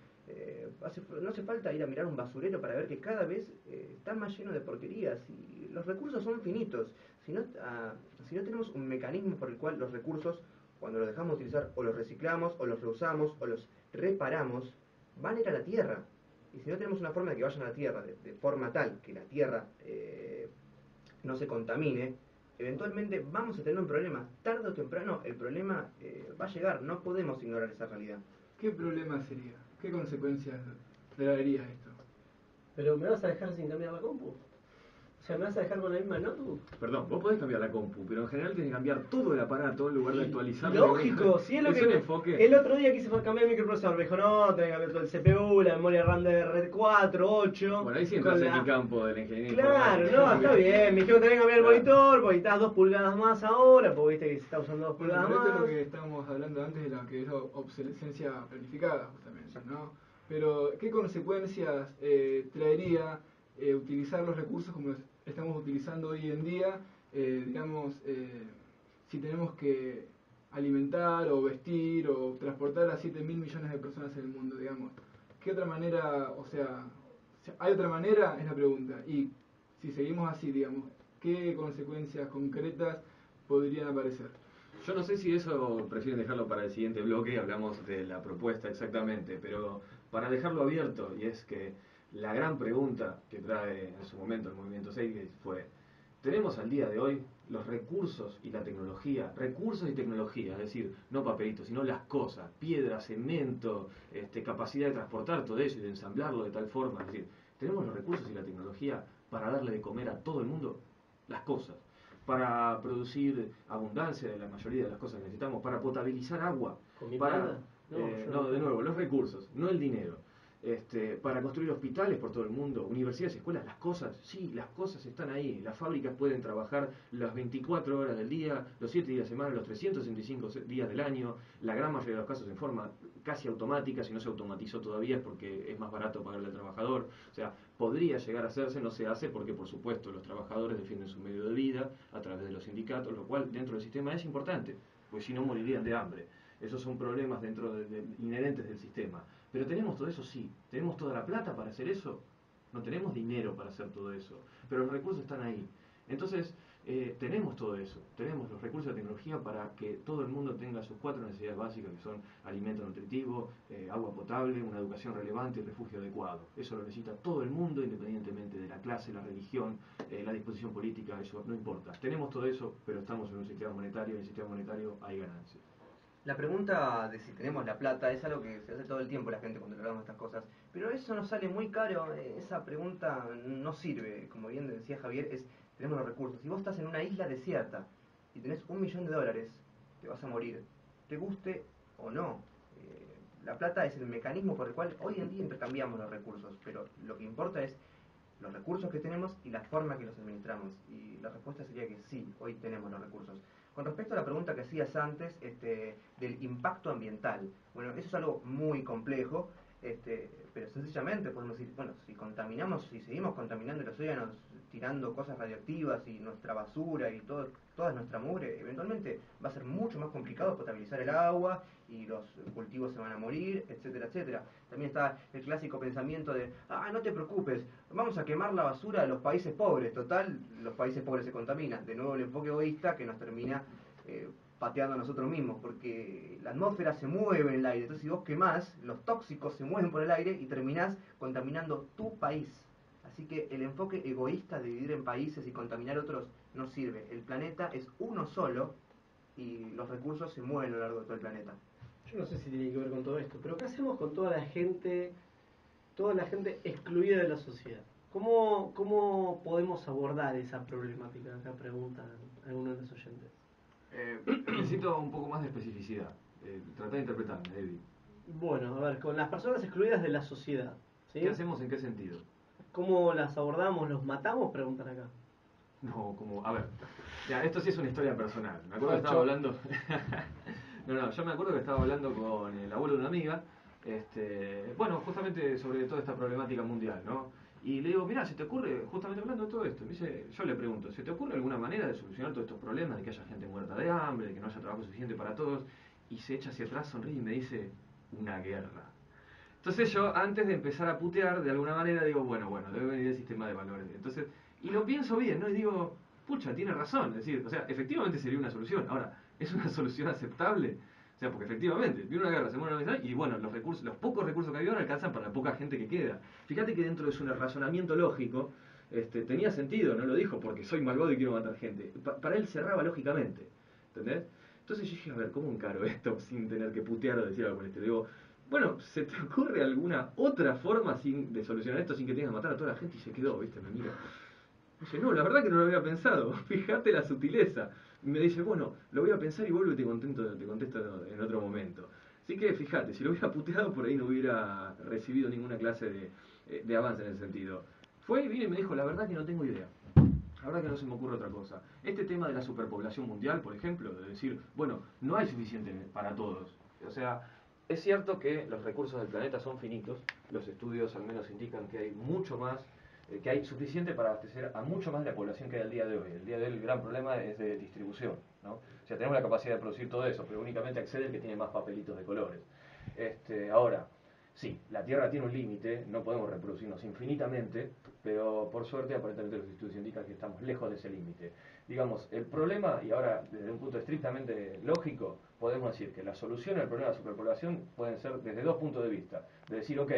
No hace falta ir a mirar un basurero para ver que cada vez está más lleno de porquerías y los recursos son finitos. Si no tenemos un mecanismo por el cual los recursos, cuando los dejamos de utilizar, o los reciclamos, o los reusamos, o los reparamos, van a ir a la tierra. Y si no tenemos una forma de que vayan a la tierra de forma tal que la tierra no se contamine, eventualmente vamos a tener un problema. Tarde o temprano el problema va a llegar, no podemos ignorar esa realidad. ¿Qué problema sería? ¿Qué consecuencias traería esto? Pero me vas a dejar sin cambiar la compu. O sea, ¿me vas a dejar con la misma notebook? Perdón, vos podés cambiar la compu, pero en general tenés que cambiar todo el aparato en lugar de actualizarlo. Lógico, sí es lo es que... un enfoque. El otro día quise cambiar el microprocesador, me dijo, no, tenés que cambiar todo el CPU, la memoria RAM de Red 4, 8... Bueno, ahí sí entras en mi campo de la ingeniería Claro, informática. no, está bien, me dijeron que tenés que cambiar el Claro. monitor, porque necesitas 2 pulgadas más ahora, porque viste que se está usando 2 Bueno, pulgadas pero esto es más. lo que estábamos hablando antes de lo que es la obsolescencia planificada, justamente, ¿no? Pero, ¿qué consecuencias traería utilizar los recursos como los estamos utilizando hoy en día? Digamos, si tenemos que alimentar o vestir o transportar a 7.000 millones de personas en el mundo, digamos. ¿Qué otra manera, o sea, hay otra manera? Es la pregunta. Y si seguimos así, digamos, ¿qué consecuencias concretas podrían aparecer? Yo no sé si eso prefieren dejarlo para el siguiente bloque, hablamos de la propuesta exactamente, pero para dejarlo abierto, y es que la gran pregunta que trae en su momento el movimiento Zeitgeist fue, ¿tenemos al día de hoy los recursos y la tecnología, recursos y tecnología, es decir, no papelitos, sino las cosas, piedra, cemento, capacidad de transportar todo eso y de ensamblarlo de tal forma, es decir, ¿tenemos los recursos y la tecnología para darle de comer a todo el mundo? Las cosas. Para producir abundancia de la mayoría de las cosas que necesitamos, para potabilizar agua, ¿Con mi para plata? no, de nuevo, los recursos, no el dinero. Para construir hospitales por todo el mundo, universidades, escuelas, las cosas, sí, las cosas están ahí. Las fábricas pueden trabajar las 24 horas del día, los 7 días de semana, los 365 días del año, la gran mayoría de los casos en forma casi automática. Si no se automatizó todavía es porque es más barato pagarle al trabajador. O sea, podría llegar a hacerse, no se hace porque por supuesto los trabajadores defienden su medio de vida a través de los sindicatos, lo cual dentro del sistema es importante, pues si no morirían de hambre. Esos son problemas inherentes del sistema. Pero tenemos todo eso, sí. ¿Tenemos toda la plata para hacer eso? No tenemos dinero para hacer todo eso. Pero los recursos están ahí. Entonces, tenemos todo eso. Tenemos los recursos de tecnología para que todo el mundo tenga sus 4 necesidades básicas, que son alimento nutritivo, agua potable, una educación relevante y refugio adecuado. Eso lo necesita todo el mundo, independientemente de la clase, la religión, la disposición política, eso no importa. Tenemos todo eso, pero estamos en un sistema monetario y en el sistema monetario hay ganancias. La pregunta de si tenemos la plata es algo que se hace todo el tiempo la gente cuando hablamos de estas cosas, pero eso nos sale muy caro, esa pregunta no sirve, como bien decía Javier, tenemos los recursos. Si vos estás en una isla desierta y tenés $1.000.000, te vas a morir, te guste o no. La plata es el mecanismo por el cual hoy en día intercambiamos los recursos, pero lo que importa es los recursos que tenemos y la forma que los administramos. Y la respuesta sería que sí, hoy tenemos los recursos. Con respecto a la pregunta que hacías antes del impacto ambiental, bueno, eso es algo muy complejo, pero sencillamente podemos decir, bueno, si seguimos contaminando los océanos, tirando cosas radioactivas y nuestra basura y toda nuestra mugre, eventualmente va a ser mucho más complicado potabilizar el agua y los cultivos se van a morir, etcétera, etcétera. También está el clásico pensamiento de, no te preocupes, vamos a quemar la basura de los países pobres, total, los países pobres se contaminan. De nuevo el enfoque egoísta que nos termina pateando a nosotros mismos, porque la atmósfera se mueve en el aire, entonces si vos quemás, los tóxicos se mueven por el aire y terminás contaminando tu país. Así que el enfoque egoísta de dividir en países y contaminar otros no sirve. El planeta es uno solo y los recursos se mueven a lo largo de todo el planeta. Yo no sé si tiene que ver con todo esto, pero ¿qué hacemos con toda la gente excluida de la sociedad? ¿Cómo podemos abordar esa problemática? Acá preguntan algunos de los oyentes. Necesito un poco más de especificidad. Trata de interpretarme, David. Bueno, a ver, con las personas excluidas de la sociedad, ¿sí? ¿Qué hacemos en qué sentido? ¿Cómo las abordamos? ¿Los matamos? Preguntan acá. No, a ver, ya, esto sí es una historia personal. Me acuerdo que estaba hablando... yo me acuerdo que estaba hablando con el abuelo de una amiga, bueno, justamente sobre toda esta problemática mundial, ¿no? Y le digo, mirá, ¿se te ocurre, justamente hablando de todo esto? Yo le pregunto, ¿se te ocurre alguna manera de solucionar todos estos problemas, de que haya gente muerta de hambre, de que no haya trabajo suficiente para todos? Y se echa hacia atrás, sonríe y me dice, una guerra. Entonces yo, antes de empezar a putear, de alguna manera digo, bueno, debe venir el sistema de valores. Entonces, y lo pienso bien, ¿no? Y digo, pucha, tiene razón. Es decir, o sea, efectivamente sería una solución. Ahora, ¿es una solución aceptable? O sea, porque efectivamente, viene una guerra, se muere una vez y bueno, los pocos recursos que hay ahora alcanzan para la poca gente que queda. Fíjate que dentro de su razonamiento lógico, tenía sentido, no lo dijo porque soy malvado y quiero matar gente. Para él cerraba lógicamente, ¿entendés? Entonces yo dije, a ver, ¿cómo encaro esto sin tener que putear o decir algo por esto? Digo, bueno, ¿se te ocurre alguna otra forma de solucionar esto sin que tengas que matar a toda la gente? Y se quedó, ¿viste? Me mira. Dice, no, la verdad que no lo había pensado, fíjate la sutileza. Y me dice, bueno, lo voy a pensar y vuelvo y te contesto en otro momento. Así que fíjate, si lo hubiera puteado por ahí no hubiera recibido ninguna clase de avance en ese sentido. Fue y vino y me dijo, la verdad que no tengo idea. La verdad que no se me ocurre otra cosa. Este tema de la superpoblación mundial, por ejemplo, de decir, bueno, no hay suficiente para todos. O sea, es cierto que los recursos del planeta son finitos. Los estudios al menos indican que hay mucho más, que hay suficiente para abastecer a mucho más de la población que hay al día de hoy. El día de hoy el gran problema es de distribución, ¿no? O sea, tenemos la capacidad de producir todo eso, pero únicamente accede el que tiene más papelitos de colores. Ahora, sí, la Tierra tiene un límite, no podemos reproducirnos infinitamente, pero por suerte aparentemente los estudios indican que estamos lejos de ese límite. Digamos, el problema, y ahora desde un punto estrictamente lógico, podemos decir que la solución al problema de la superpoblación pueden ser desde dos puntos de vista. De decir, ok,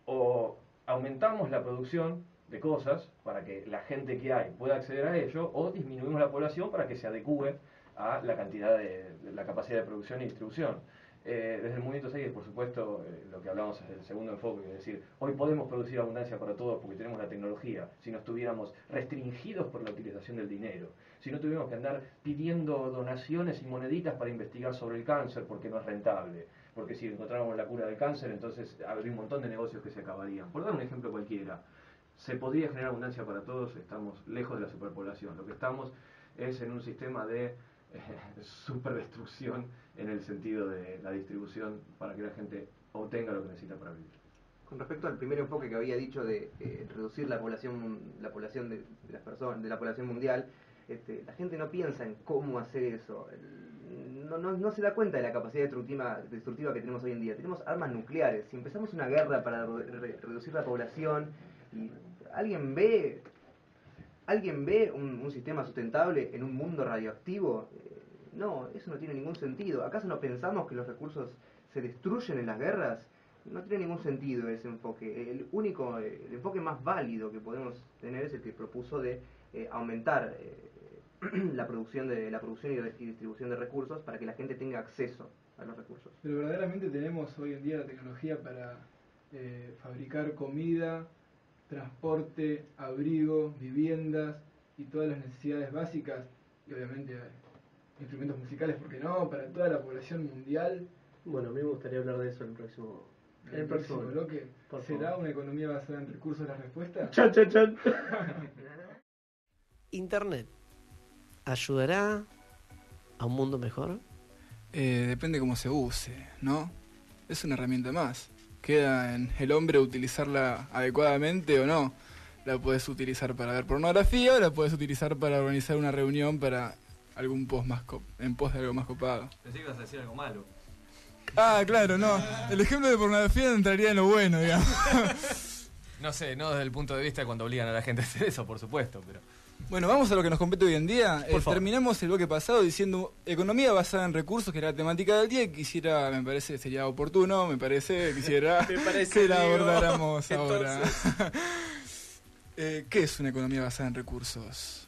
o aumentamos la producción de cosas para que la gente que hay pueda acceder a ello, o disminuimos la población para que se adecue a la cantidad de la capacidad de producción y distribución. Desde el movimiento 6, por supuesto, lo que hablamos es el segundo enfoque, es decir, hoy podemos producir abundancia para todos porque tenemos la tecnología. Si no estuviéramos restringidos por la utilización del dinero, si no tuviéramos que andar pidiendo donaciones y moneditas para investigar sobre el cáncer porque no es rentable, porque si encontráramos la cura del cáncer, entonces habría un montón de negocios que se acabarían. Por dar un ejemplo cualquiera, se podría generar abundancia para todos, estamos lejos de la superpoblación. Lo que estamos es en un sistema de superdestrucción en el sentido de la distribución para que la gente obtenga lo que necesita para vivir. Con respecto al primer enfoque que había dicho de reducir la población de las personas, de la población mundial, la gente no piensa en cómo hacer eso. No se da cuenta de la capacidad destructiva que tenemos hoy en día. Tenemos armas nucleares. Si empezamos una guerra para reducir la población, y alguien ve un sistema sustentable en un mundo radioactivo, no, eso no tiene ningún sentido. ¿Acaso no pensamos que los recursos se destruyen en las guerras? No tiene ningún sentido ese enfoque. El enfoque más válido que podemos tener es el que propuso de aumentar la producción y distribución de recursos para que la gente tenga acceso a los recursos. Pero verdaderamente tenemos hoy en día la tecnología para fabricar comida, transporte, abrigo, viviendas y todas las necesidades básicas, y obviamente instrumentos musicales, ¿por qué no?, para toda la población mundial. Bueno, a mí me gustaría hablar de eso en el próximo bloque. ¿Será una economía basada en recursos la respuesta? ¡Chan, chan, chan! ¿Internet ayudará a un mundo mejor? Depende cómo se use, ¿no? Es una herramienta más. Queda en el hombre utilizarla adecuadamente o no. La puedes utilizar para ver pornografía o la puedes utilizar para organizar una reunión para algún post en pos de algo más copado. Pensé que ibas a decir algo malo. Ah, claro, no. El ejemplo de pornografía entraría en lo bueno, digamos. No sé, no desde el punto de vista de cuando obligan a la gente a hacer eso, por supuesto, pero... Bueno, vamos a lo que nos compete hoy en día. Terminamos el bloque pasado diciendo economía basada en recursos, que era la temática del día, y quisiera, me parece, sería oportuno, quisiera que la abordáramos ahora. ¿Qué es una economía basada en recursos?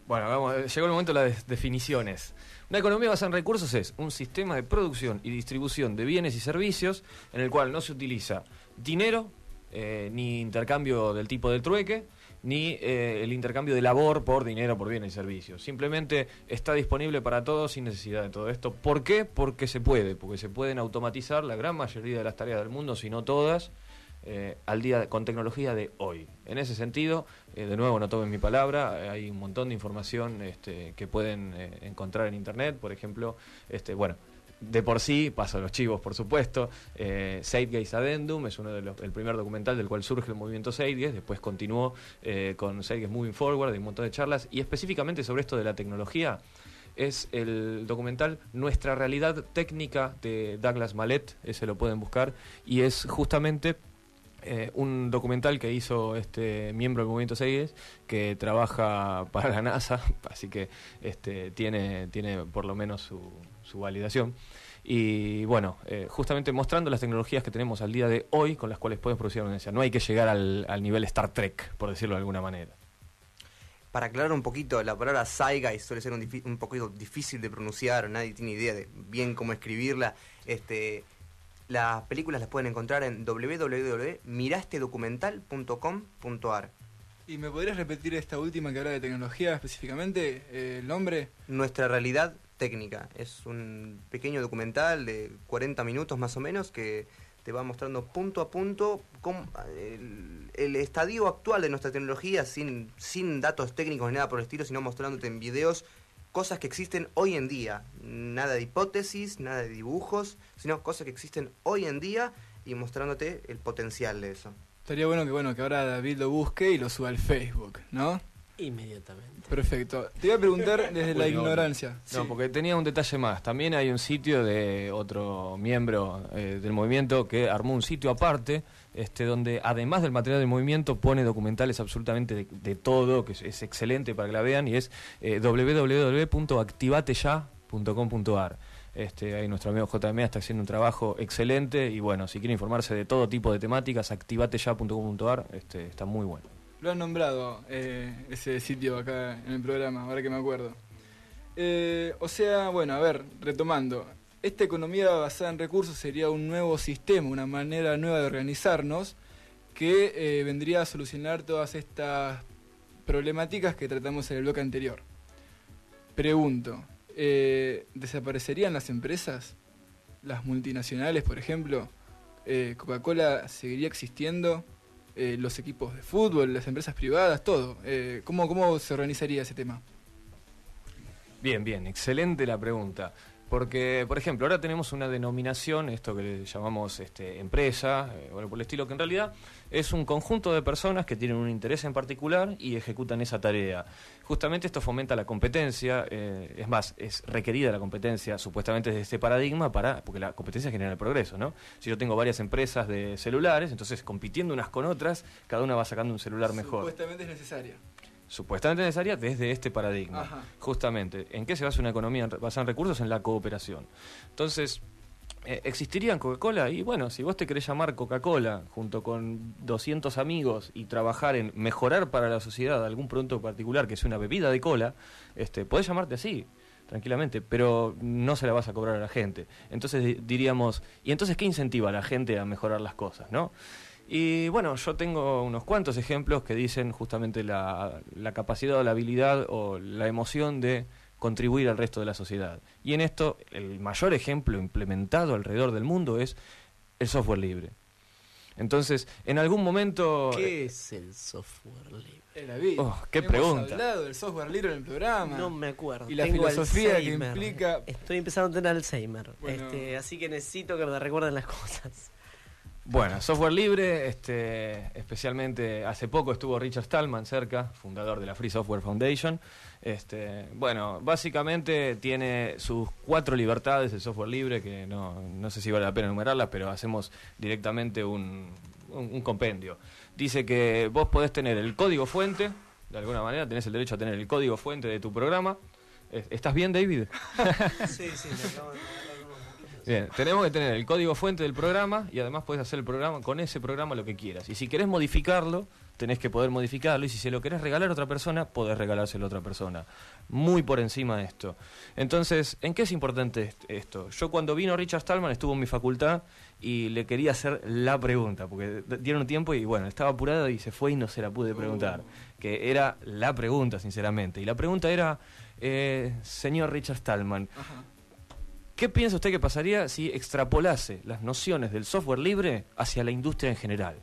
Bueno, llegó el momento de las definiciones. Una economía basada en recursos es un sistema de producción y distribución de bienes y servicios en el cual no se utiliza dinero, ni intercambio del tipo del trueque, ni el intercambio de labor por dinero, por bienes y servicios. Simplemente está disponible para todos sin necesidad de todo esto. ¿Por qué? Porque se pueden automatizar la gran mayoría de las tareas del mundo, si no todas, al día con tecnología de hoy. En ese sentido, de nuevo, no tomen mi palabra, hay un montón de información que pueden encontrar en internet. Por ejemplo, de por sí, paso a los chivos, por supuesto, Zeitgeist Addendum es el primer documental del cual surge el movimiento Zeitgeist. Después continuó con Zeitgeist Moving Forward y un montón de charlas, y específicamente sobre esto de la tecnología es el documental Nuestra Realidad Técnica de Douglas Mallet, ese lo pueden buscar, y es justamente un documental que hizo este miembro del movimiento Zeitgeist, que trabaja para la NASA, así que tiene por lo menos su validación. Y bueno, justamente mostrando las tecnologías que tenemos al día de hoy con las cuales podemos producir abundancia. No hay que llegar al nivel Star Trek, por decirlo de alguna manera. Para aclarar un poquito, la palabra Zeitgeist suele ser un poquito difícil de pronunciar, nadie tiene idea de bien cómo escribirla. Las películas las pueden encontrar en www.mirastedocumental.com.ar. ¿Y me podrías repetir esta última que habla de tecnología específicamente? ¿El nombre? Nuestra realidad técnica. Es un pequeño documental de 40 minutos más o menos que te va mostrando punto a punto el estadio actual de nuestra tecnología sin datos técnicos ni nada por el estilo, sino mostrándote en videos cosas que existen hoy en día. Nada de hipótesis, nada de dibujos, sino cosas que existen hoy en día y mostrándote el potencial de eso. Estaría bueno que ahora David lo busque y lo suba al Facebook, ¿no? Inmediatamente. Perfecto. Te iba a preguntar desde la ignorancia. No, Sí. porque tenía un detalle más. También hay un sitio de otro miembro del movimiento que armó un sitio aparte, donde además del material del movimiento pone documentales absolutamente de todo, que es excelente para que la vean, y es www.activateya.com.ar. Ahí nuestro amigo JMA está haciendo un trabajo excelente y bueno, si quiere informarse de todo tipo de temáticas, activateya.com.ar, está muy bueno. Lo han nombrado ese sitio acá en el programa, ahora que me acuerdo. A ver, retomando. Esta economía basada en recursos sería un nuevo sistema, una manera nueva de organizarnos que vendría a solucionar todas estas problemáticas que tratamos en el bloque anterior. Pregunto, ¿desaparecerían las empresas? ¿Las multinacionales, por ejemplo? ¿Coca-Cola seguiría existiendo? Los equipos de fútbol, las empresas privadas, todo. ¿Cómo se organizaría ese tema? Bien, excelente la pregunta. Porque, por ejemplo, ahora tenemos una denominación, esto que le llamamos empresa, o algo por el estilo, que en realidad es un conjunto de personas que tienen un interés en particular y ejecutan esa tarea. Justamente esto fomenta la competencia, es más, es requerida la competencia supuestamente desde este paradigma porque la competencia genera el progreso, ¿no? Si yo tengo varias empresas de celulares, entonces compitiendo unas con otras, cada una va sacando un celular mejor. Supuestamente es necesaria. Supuestamente necesaria desde este paradigma. Ajá. Justamente, ¿en qué se basa una economía basada en recursos? En la cooperación. Entonces, ¿existirían Coca-Cola? Y bueno, si vos te querés llamar Coca-Cola junto con 200 amigos y trabajar en mejorar para la sociedad algún producto particular que sea una bebida de cola, podés llamarte así, tranquilamente, pero no se la vas a cobrar a la gente. Entonces diríamos, ¿y entonces qué incentiva a la gente a mejorar las cosas, no? Y bueno, yo tengo unos cuantos ejemplos que dicen justamente la capacidad o la habilidad o la emoción de contribuir al resto de la sociedad. Y en esto, el mayor ejemplo implementado alrededor del mundo es el software libre. Entonces, en algún momento... ¿Qué es el software libre? David, qué hemos pregunta. hablado del software libre en el programa. No me acuerdo. Y la Tengo filosofía que Alzheimer. implica... Estoy empezando a tener Alzheimer. Bueno. Así que necesito que me recuerden las cosas. Bueno, software libre, especialmente hace poco estuvo Richard Stallman cerca, fundador de la Free Software Foundation. Bueno, básicamente tiene sus 4 libertades el software libre, que no sé si vale la pena enumerarlas, pero hacemos directamente un compendio. Dice que vos podés tener el código fuente, de alguna manera tenés el derecho a tener el código fuente de tu programa. ¿Estás bien, David? Sí, me acabo de... Bien, tenemos que tener el código fuente del programa y además podés hacer el programa con ese programa lo que quieras. Y si querés modificarlo, tenés que poder modificarlo. Y si se lo querés regalar a otra persona, podés regalárselo a otra persona. Muy por encima de esto. Entonces, ¿en qué es importante esto? Yo cuando vino Richard Stallman estuvo en mi facultad y le quería hacer la pregunta, porque dieron un tiempo y bueno, estaba apurado y se fue y no se la pude preguntar. Que era la pregunta, sinceramente. Y la pregunta era, señor Richard Stallman, Ajá. ¿qué piensa usted que pasaría si extrapolase las nociones del software libre hacia la industria en general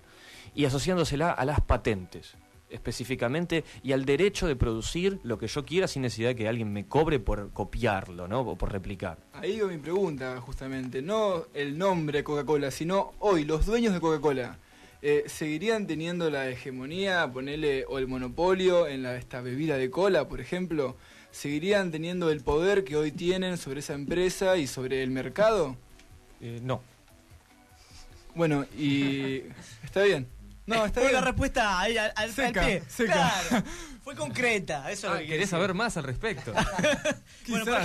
y asociándosela a las patentes específicamente y al derecho de producir lo que yo quiera sin necesidad de que alguien me cobre por copiarlo, ¿no? O por replicar? Ahí va mi pregunta, justamente. No el nombre Coca-Cola, sino hoy, los dueños de Coca-Cola. ¿Seguirían teniendo la hegemonía, ponele, o el monopolio en esta bebida de cola, por ejemplo? ¿Seguirían teniendo el poder que hoy tienen sobre esa empresa y sobre el mercado? No. Bueno, y... ¿Está bien? No, está Fue bien. la respuesta ahí al Seca, pie. seca. Claro, fue concreta. Eso es lo que ¿Querés quería saber más al respecto? Bueno, por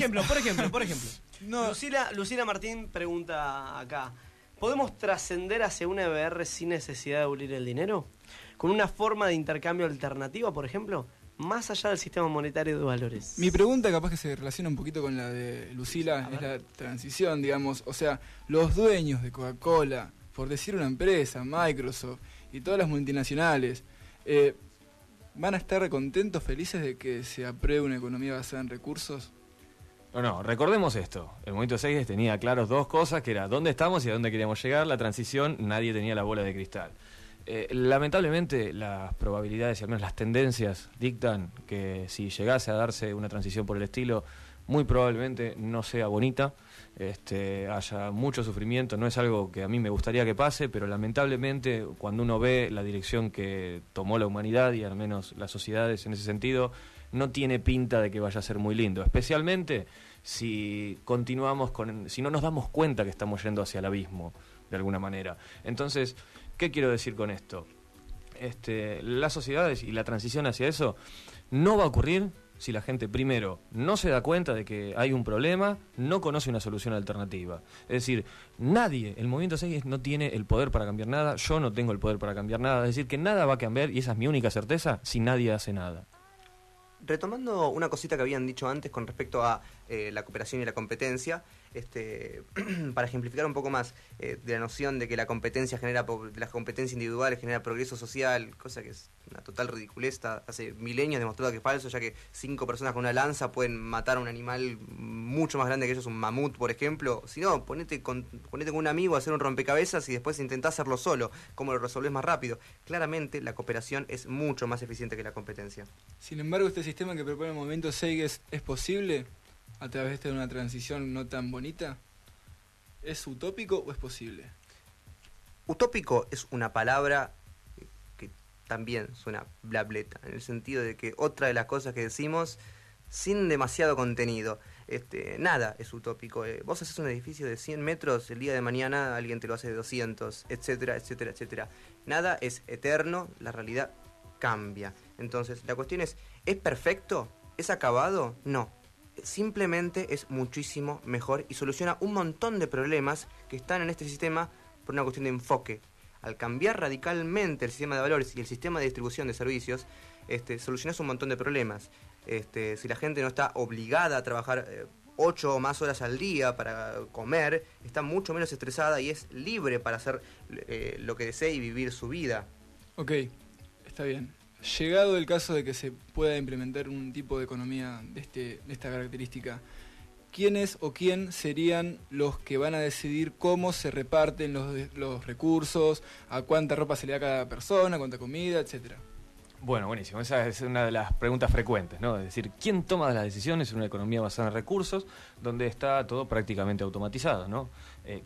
ejemplo. No. Lucila Martín pregunta acá. ¿Podemos trascender hacia una EBR sin necesidad de abolir el dinero? ¿Con una forma de intercambio alternativa, por ejemplo? Más allá del sistema monetario de valores. Mi pregunta capaz que se relaciona un poquito con la de Lucila, es la transición, digamos. O sea, los dueños de Coca-Cola, por decir una empresa, Microsoft y todas las multinacionales, ¿van a estar contentos, felices de que se apruebe una economía basada en recursos? No, recordemos esto. El Movimiento 6 tenía claros dos cosas, que era dónde estamos y a dónde queríamos llegar. La transición, nadie tenía la bola de cristal. Lamentablemente, las probabilidades y al menos las tendencias dictan que si llegase a darse una transición por el estilo, muy probablemente no sea bonita, haya mucho sufrimiento. No es algo que a mí me gustaría que pase, pero lamentablemente cuando uno ve la dirección que tomó la humanidad y al menos las sociedades en ese sentido, no tiene pinta de que vaya a ser muy lindo, especialmente si continuamos si no nos damos cuenta que estamos yendo hacia el abismo, de alguna manera. Entonces, ¿qué quiero decir con esto? Las sociedades y la transición hacia eso no va a ocurrir si la gente primero no se da cuenta de que hay un problema, no conoce una solución alternativa. Es decir, nadie, el Movimiento 6 no tiene el poder para cambiar nada, yo no tengo el poder para cambiar nada, es decir, que nada va a cambiar, y esa es mi única certeza, si nadie hace nada. Retomando una cosita que habían dicho antes con respecto a la cooperación y la competencia, para ejemplificar un poco más de la noción de que la competencia las competencias individuales genera progreso social, cosa que es una total ridiculez, hace milenios demostrado que es falso, ya que 5 personas con una lanza pueden matar a un animal mucho más grande que ellos, un mamut, por ejemplo. Si no, ponete con un amigo a hacer un rompecabezas y después intentá hacerlo solo, ¿cómo lo resolvés más rápido? Claramente la cooperación es mucho más eficiente que la competencia. Sin embargo, este sistema que propone el Movimiento 6 es posible a través de una transición no tan bonita. ¿Es utópico o es posible? Utópico es una palabra que también suena blableta, en el sentido de que otra de las cosas que decimos sin demasiado contenido. Nada es utópico. Vos haces un edificio de 100 metros, el día de mañana alguien te lo hace de 200, etcétera, etcétera, etcétera. Nada es eterno, la realidad cambia. Entonces, la cuestión ¿es perfecto? ¿Es acabado? No. Simplemente es muchísimo mejor y soluciona un montón de problemas que están en este sistema por una cuestión de enfoque. Al cambiar radicalmente el sistema de valores y el sistema de distribución de servicios, solucionas un montón de problemas. Si la gente no está obligada a trabajar 8 o más horas al día para comer, está mucho menos estresada y es libre para hacer lo que desee y vivir su vida. Ok, está bien. Llegado el caso de que se pueda implementar un tipo de economía de esta característica, ¿quiénes o quién serían los que van a decidir cómo se reparten los recursos, a cuánta ropa se le da a cada persona, cuánta comida, etcétera? Bueno, buenísimo. Esa es una de las preguntas frecuentes, ¿no? Es decir, ¿quién toma las decisiones en una economía basada en recursos donde está todo prácticamente automatizado, ¿no?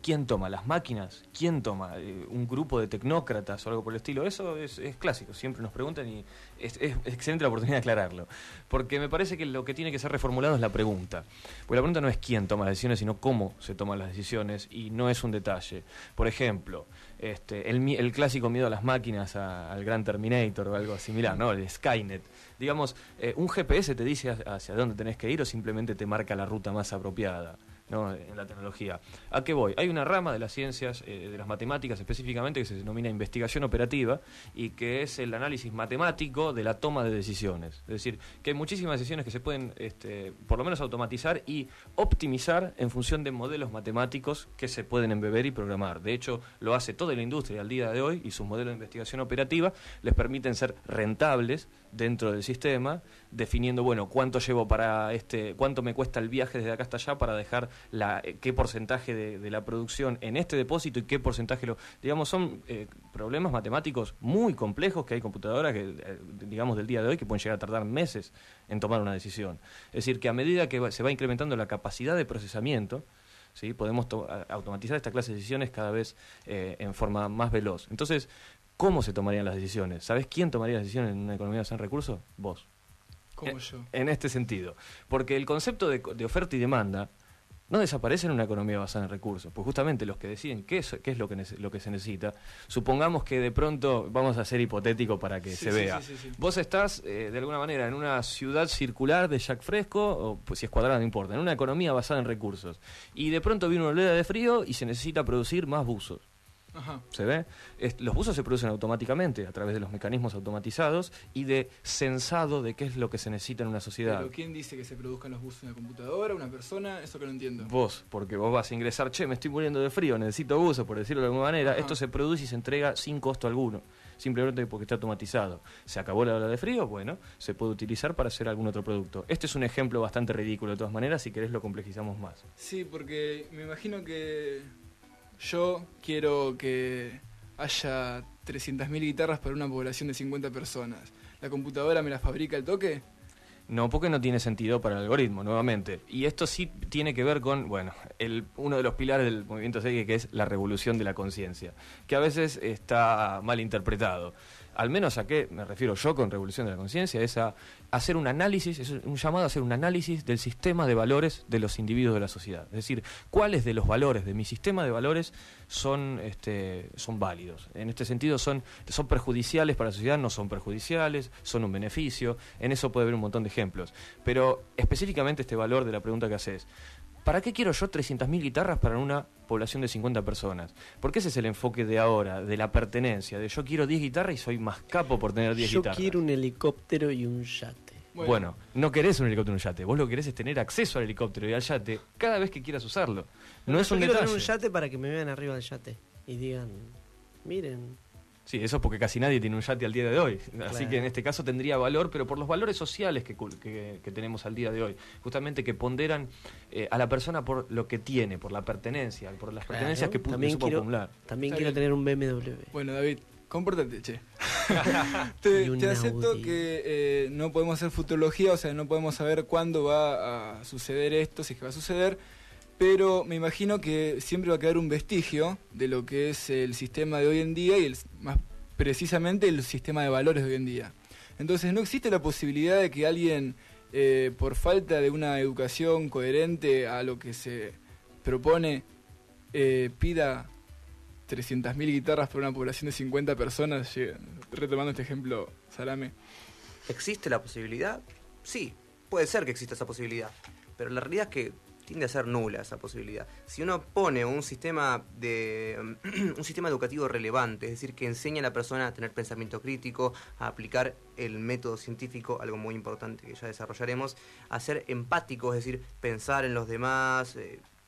¿Quién toma? ¿Las máquinas? ¿Quién toma? ¿Un grupo de tecnócratas o algo por el estilo? Eso es clásico, siempre nos preguntan y es excelente la oportunidad de aclararlo. Porque me parece que lo que tiene que ser reformulado es la pregunta. Porque la pregunta no es quién toma las decisiones, sino cómo se toman las decisiones, y no es un detalle. Por ejemplo, el clásico miedo a las máquinas, al gran Terminator o algo similar, ¿no? El Skynet. Digamos, un GPS te dice hacia dónde tenés que ir o simplemente te marca la ruta más apropiada, ¿no? En la tecnología. ¿A qué voy? Hay una rama de las ciencias, de las matemáticas específicamente, que se denomina investigación operativa y que es el análisis matemático de la toma de decisiones. Es decir, que hay muchísimas decisiones que se pueden, por lo menos automatizar y optimizar en función de modelos matemáticos que se pueden embeber y programar. De hecho, lo hace toda la industria al día de hoy y sus modelos de investigación operativa les permiten ser rentables dentro del sistema, definiendo, bueno, cuánto llevo para cuánto me cuesta el viaje desde acá hasta allá para dejar qué porcentaje de la producción en este depósito y qué porcentaje digamos, son problemas matemáticos muy complejos que hay computadoras que, digamos, del día de hoy que pueden llegar a tardar meses en tomar una decisión. Es decir, que a medida que se va incrementando la capacidad de procesamiento, ¿sí?, podemos automatizar esta clase de decisiones cada vez en forma más veloz. Entonces, ¿cómo se tomarían las decisiones? ¿Sabés quién tomaría las decisiones en una economía sin recursos? Vos. Como yo. En este sentido. Porque el concepto de oferta y demanda no desaparece en una economía basada en recursos. Pues justamente los que deciden qué es lo que se necesita, supongamos que de pronto, vamos a ser hipotético para que se vea. Sí. Vos estás, de alguna manera, en una ciudad circular de Jack Fresco, o pues si es cuadrada no importa, en una economía basada en recursos. Y de pronto viene una oleada de frío y se necesita producir más buzos. Ajá. ¿Se ve? Los buzos se producen automáticamente a través de los mecanismos automatizados y de censado de qué es lo que se necesita en una sociedad. ¿Pero quién dice que se produzcan los buzos? ¿Una computadora? ¿Una persona? Eso que no entiendo. Vos, porque vos vas a ingresar, me estoy muriendo de frío, necesito buzos, por decirlo de alguna manera. Ajá. Esto se produce y se entrega sin costo alguno. simplemente porque está automatizado. ¿Se acabó la ola de frío? Bueno, se puede utilizar para hacer algún otro producto. Este es un ejemplo bastante ridículo de todas maneras, si querés lo complejizamos más. Sí, porque me imagino que yo quiero que haya 300.000 guitarras para una población de 50 personas. ¿La computadora me la fabrica al toque? No, porque no tiene sentido para el algoritmo, nuevamente. Y esto sí tiene que ver con, bueno, uno de los pilares del movimiento Segue, que es la revolución de la conciencia, que a veces está mal interpretado. Al menos a qué me refiero yo con revolución de la conciencia, es a hacer un análisis, es un llamado a hacer un análisis del sistema de valores de los individuos de la sociedad. Es decir, cuáles de los valores de mi sistema de valores son válidos. En este sentido, son perjudiciales para la sociedad, no son perjudiciales, son un beneficio. En eso puede haber un montón de ejemplos. Pero específicamente este valor de la pregunta que haces, ¿para qué quiero yo 300.000 guitarras para una población de 50 personas? Porque ese es el enfoque de ahora, de la pertenencia, de yo quiero 10 guitarras y soy más capo por tener 10 guitarras. Yo quiero un helicóptero y un yate. Bueno, no querés un helicóptero y un yate, vos lo que querés es tener acceso al helicóptero y al yate cada vez que quieras usarlo. No es un quiero detalle. tener un yate para que me vean arriba del yate y digan, miren. Sí, eso es porque casi nadie tiene un yate al día de hoy. Así Claro. que en este caso tendría valor, pero por los valores sociales que tenemos al día de hoy. Justamente que ponderan a la persona por lo que tiene, por la pertenencia, por las pertenencias que También supo quiero, acumular. también Está quiero bien. tener un BMW. Bueno, David, compórtate, che. Y un te acepto Audi. que no podemos hacer futurología, o sea, no podemos saber cuándo va a suceder esto, si es que va a suceder, pero me imagino que siempre va a quedar un vestigio de lo que es el sistema de hoy en día y más precisamente el sistema de valores de hoy en día. Entonces, ¿no existe la posibilidad de que alguien, por falta de una educación coherente a lo que se propone, pida 300.000 guitarras para una población de 50 personas? Retomando este ejemplo, Salame. ¿Existe la posibilidad? Sí, puede ser que exista esa posibilidad, pero la realidad es que tiende a ser nula esa posibilidad. Si uno pone un sistema educativo relevante, es decir, que enseña a la persona a tener pensamiento crítico, a aplicar el método científico, algo muy importante que ya desarrollaremos, a ser empático, es decir, pensar en los demás,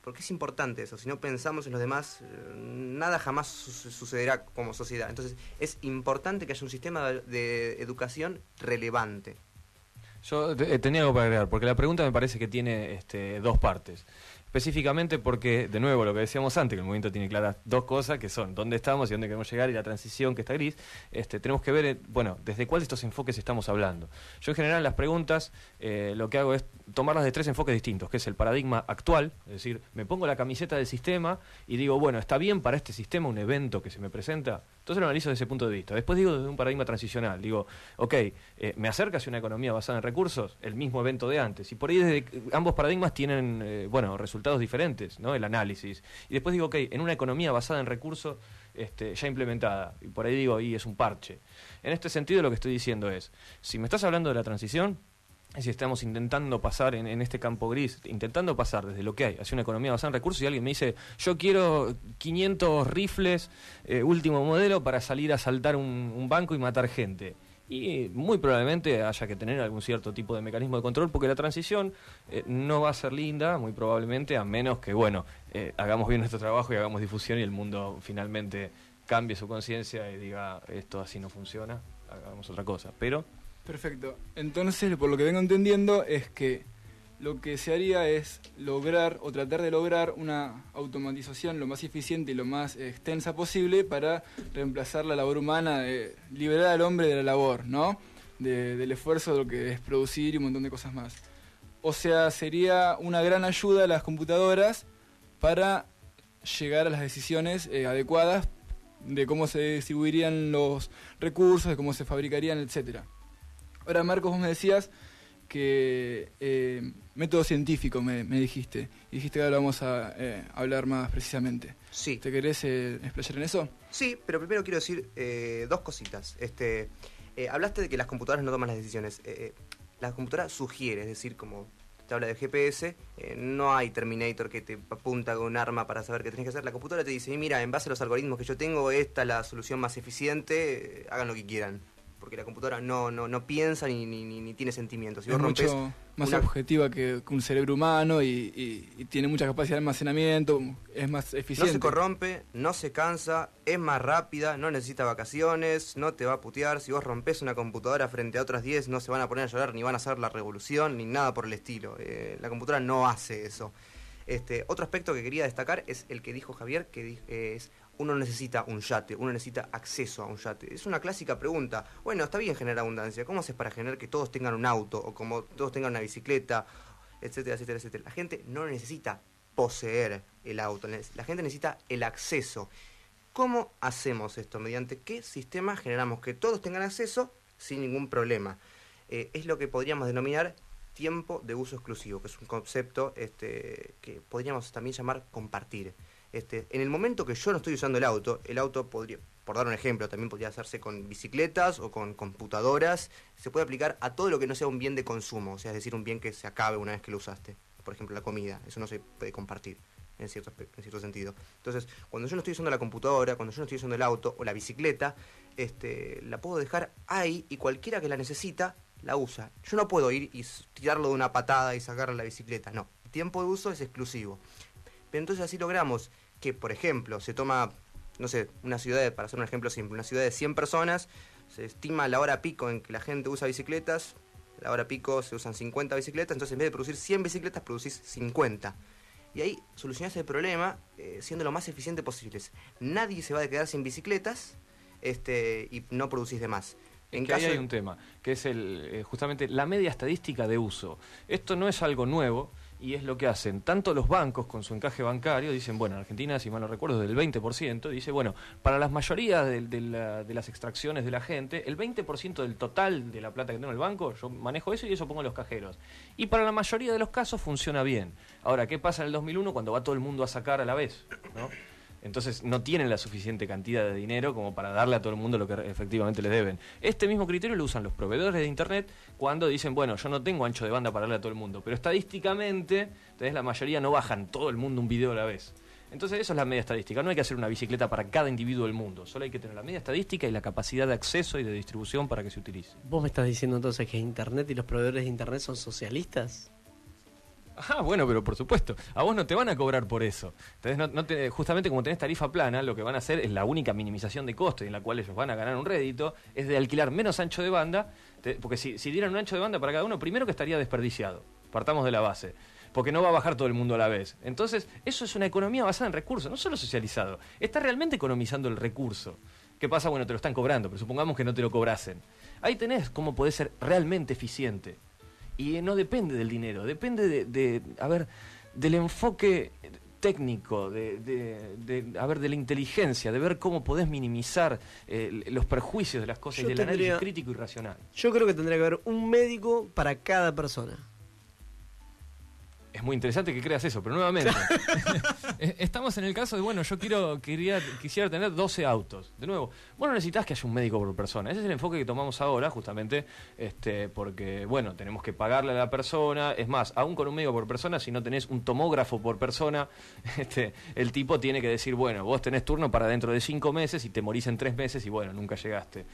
porque es importante eso. Si no pensamos en los demás, nada jamás sucederá como sociedad. Entonces, es importante que haya un sistema de educación relevante. Yo tenía algo para agregar, porque la pregunta me parece que tiene dos partes. Específicamente porque, de nuevo, lo que decíamos antes, que el movimiento tiene claras dos cosas, que son dónde estamos y dónde queremos llegar, y la transición que está gris. Tenemos que ver, desde cuál de estos enfoques estamos hablando. Yo en general las preguntas lo que hago es tomarlas de tres enfoques distintos, que es el paradigma actual, es decir, me pongo la camiseta del sistema y digo, bueno, ¿está bien para este sistema un evento que se me presenta? Entonces lo analizo desde ese punto de vista. Después digo desde un paradigma transicional, digo, ok, me acerca hacia una economía basada en recursos, el mismo evento de antes, y por ahí desde ambos paradigmas tienen, resultados diferentes, ¿no? El análisis. Y después digo, ok, en una economía basada en recursos ya implementada, y por ahí digo, y es un parche. En este sentido lo que estoy diciendo es, si me estás hablando de la transición, es si estamos intentando pasar en este campo gris, intentando pasar desde lo que hay hacia una economía basada en recursos, y alguien me dice, yo quiero 500 rifles, último modelo, para salir a asaltar un banco y matar gente. Y muy probablemente haya que tener algún cierto tipo de mecanismo de control, porque la transición no va a ser linda, muy probablemente, a menos que, hagamos bien nuestro trabajo y hagamos difusión y el mundo finalmente cambie su conciencia y diga, esto así no funciona, hagamos otra cosa. Pero... Perfecto. Entonces, por lo que vengo entendiendo, es que lo que se haría es lograr o tratar de lograr una automatización lo más eficiente y lo más extensa posible para reemplazar la labor humana, liberar al hombre de la labor, ¿no? Del esfuerzo de lo que es producir y un montón de cosas más. O sea, sería una gran ayuda a las computadoras para llegar a las decisiones adecuadas de cómo se distribuirían los recursos, de cómo se fabricarían, etcétera. Ahora, Marcos, vos me decías que método científico me dijiste, y dijiste que ahora vamos a hablar más precisamente. Sí. ¿Te querés explayar en eso? Sí, pero primero quiero decir dos cositas. Hablaste de que las computadoras no toman las decisiones. La computadora sugiere, es decir, como te habla de GPS, no hay Terminator que te apunta con un arma para saber qué tenés que hacer. La computadora te dice, mira, en base a los algoritmos que yo tengo, esta es la solución más eficiente, hagan lo que quieran. porque la computadora no piensa ni tiene sentimientos. Si Es vos rompes mucho más objetiva que un cerebro humano y tiene mucha capacidad de almacenamiento, es más eficiente. No se corrompe, no se cansa, es más rápida, no necesita vacaciones, no te va a putear. Si vos rompes una computadora frente a otras 10, no se van a poner a llorar, ni van a hacer la revolución, ni nada por el estilo. La computadora no hace eso. Otro aspecto que quería destacar es el que dijo Javier, que es: uno necesita un yate, uno necesita acceso a un yate. Es una clásica pregunta. Bueno, está bien generar abundancia. ¿Cómo haces para generar que todos tengan un auto o como todos tengan una bicicleta, etcétera, etcétera, etcétera? La gente no necesita poseer el auto, la gente necesita el acceso. ¿Cómo hacemos esto? ¿Mediante qué sistema generamos que todos tengan acceso sin ningún problema? Es lo que podríamos denominar tiempo de uso exclusivo, que es un concepto que podríamos también llamar compartir. En el momento que yo no estoy usando el auto podría, por dar un ejemplo, también podría hacerse con bicicletas o con computadoras. Se puede aplicar a todo lo que no sea un bien de consumo, o sea, es decir, un bien que se acabe una vez que lo usaste. Por ejemplo, la comida, eso no se puede compartir en cierto sentido. Entonces, cuando yo no estoy usando la computadora, cuando yo no estoy usando el auto o la bicicleta, la puedo dejar ahí y cualquiera que la necesita la usa. Yo no puedo ir y tirarlo de una patada y sacarle la bicicleta, no. El tiempo de uso es exclusivo. Pero entonces así logramos que, por ejemplo, se toma, no sé, una ciudad, para hacer un ejemplo simple, una ciudad de 100 personas, se estima la hora pico en que la gente usa bicicletas, la hora pico se usan 50 bicicletas, entonces en vez de producir 100 bicicletas, producís 50. Y ahí solucionás el problema siendo lo más eficiente posible. Nadie se va a quedar sin bicicletas y no producís de más. En que ahí hay un tema, que es justamente la media estadística de uso. Esto no es algo nuevo y es lo que hacen tanto los bancos con su encaje bancario. Dicen, bueno, en Argentina, si mal no recuerdo, del 20%, dice, bueno, para la mayoría de las extracciones de la gente, el 20% del total de la plata que tengo en el banco, yo manejo eso y eso pongo en los cajeros. Y para la mayoría de los casos funciona bien. Ahora, ¿qué pasa en el 2001 cuando va todo el mundo a sacar a la vez? ¿No? Entonces no tienen la suficiente cantidad de dinero como para darle a todo el mundo lo que efectivamente les deben. Este mismo criterio lo usan los proveedores de internet cuando dicen, bueno, yo no tengo ancho de banda para darle a todo el mundo, pero estadísticamente, entonces la mayoría no bajan todo el mundo un video a la vez. Entonces eso es la media estadística, no hay que hacer una bicicleta para cada individuo del mundo, solo hay que tener la media estadística y la capacidad de acceso y de distribución para que se utilice. ¿Vos me estás diciendo entonces que internet y los proveedores de internet son socialistas? Ah, bueno, pero por supuesto, a vos no te van a cobrar por eso. Entonces, justamente como tenés tarifa plana, lo que van a hacer es la única minimización de costes en la cual ellos van a ganar un rédito, es de alquilar menos ancho de banda, porque si dieran un ancho de banda para cada uno, primero que estaría desperdiciado, partamos de la base, porque no va a bajar todo el mundo a la vez. Entonces, eso es una economía basada en recursos, no solo socializado, está realmente economizando el recurso. ¿Qué pasa? Bueno, te lo están cobrando, pero supongamos que no te lo cobrasen. Ahí tenés cómo podés ser realmente eficiente. Y no depende del dinero, depende del enfoque técnico, de la inteligencia, de ver cómo podés minimizar los perjuicios de las cosas y del análisis crítico y racional. Yo creo que tendría que haber un médico para cada persona. Es muy interesante que creas eso, pero nuevamente estamos en el caso de, bueno, yo quisiera tener 12 autos. De nuevo, vos no necesitas que haya un médico por persona. Ese es el enfoque que tomamos ahora, justamente, porque, bueno, tenemos que pagarle a la persona. Es más, aún con un médico por persona, si no tenés un tomógrafo por persona, el tipo tiene que decir, bueno, vos tenés turno para dentro de 5 meses y te morís en 3 meses y, bueno, nunca llegaste.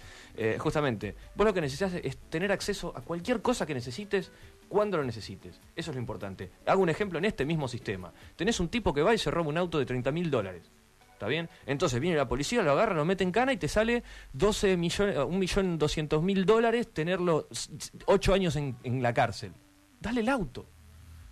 Justamente, vos lo que necesitas es tener acceso a cualquier cosa que necesites cuando lo necesites. Eso es lo importante. Hago un ejemplo en este mismo sistema. Tenés un tipo que va y se roba un auto de $30.000. ¿Está bien? Entonces viene la policía, lo agarra, lo mete en cana y te sale $1.200.000 tenerlo 8 años en la cárcel. Dale el auto.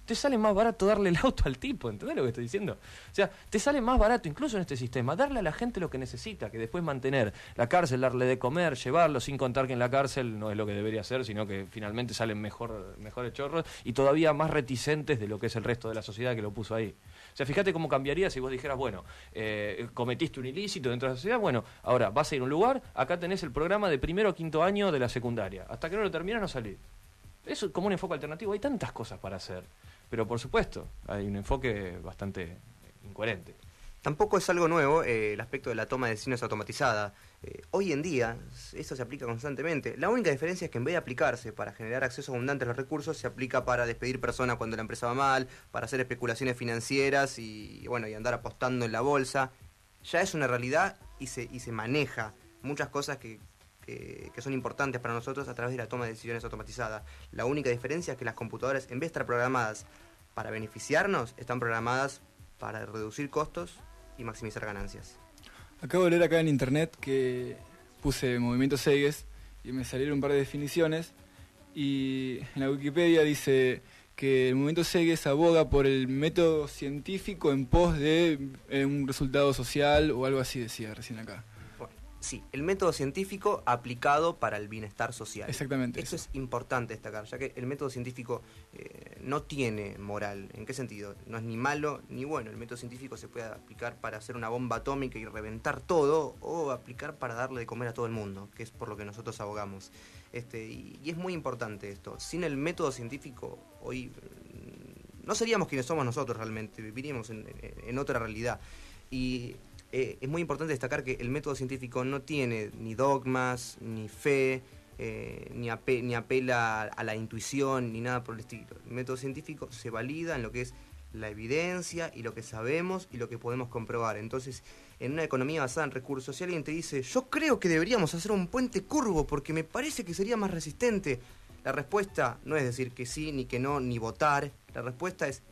Te sale más barato darle el auto al tipo, ¿entendés lo que estoy diciendo? O sea, te sale más barato, incluso en este sistema, darle a la gente lo que necesita, que después mantener la cárcel, darle de comer, llevarlo, sin contar que en la cárcel no es lo que debería ser, sino que finalmente salen mejores chorros y todavía más reticentes de lo que es el resto de la sociedad que lo puso ahí. O sea, fíjate cómo cambiaría si vos dijeras, bueno, cometiste un ilícito dentro de la sociedad, bueno, ahora vas a ir a un lugar, acá tenés el programa de 1º a 5º año de la secundaria, hasta que no lo terminás no salís. Eso como un enfoque alternativo, hay tantas cosas para hacer. Pero por supuesto, hay un enfoque bastante incoherente. Tampoco es algo nuevo el aspecto de la toma de decisiones automatizada. Hoy en día, esto se aplica constantemente. La única diferencia es que en vez de aplicarse para generar acceso abundante a los recursos, se aplica para despedir personas cuando la empresa va mal, para hacer especulaciones financieras y andar apostando en la bolsa. Ya es una realidad y se maneja muchas cosas que que son importantes para nosotros a través de la toma de decisiones automatizada. La única diferencia es que las computadoras, en vez de estar programadas para beneficiarnos, están programadas para reducir costos y maximizar ganancias. Acabo de leer acá en internet que puse movimiento Seyes y me salieron un par de definiciones, y en la Wikipedia dice que el movimiento Seyes aboga por el método científico en pos de un resultado social o algo así, decía recién acá. Bueno, sí, el método científico aplicado para el bienestar social. Exactamente. Eso es importante destacar, ya que el método científico no tiene moral. ¿En qué sentido? No es ni malo ni bueno. El método científico se puede aplicar para hacer una bomba atómica y reventar todo, o aplicar para darle de comer a todo el mundo, que es por lo que nosotros abogamos. Y es muy importante esto. Sin el método científico, hoy no seríamos quienes somos nosotros realmente, viviríamos en otra realidad. Y es muy importante destacar que el método científico no tiene ni dogmas, ni fe, ni apela a la intuición, ni nada por el estilo. El método científico se valida en lo que es la evidencia y lo que sabemos y lo que podemos comprobar. Entonces, en una economía basada en recursos, si alguien te dice, yo creo que deberíamos hacer un puente curvo porque me parece que sería más resistente, la respuesta no es decir que sí, ni que no, ni votar. La respuesta es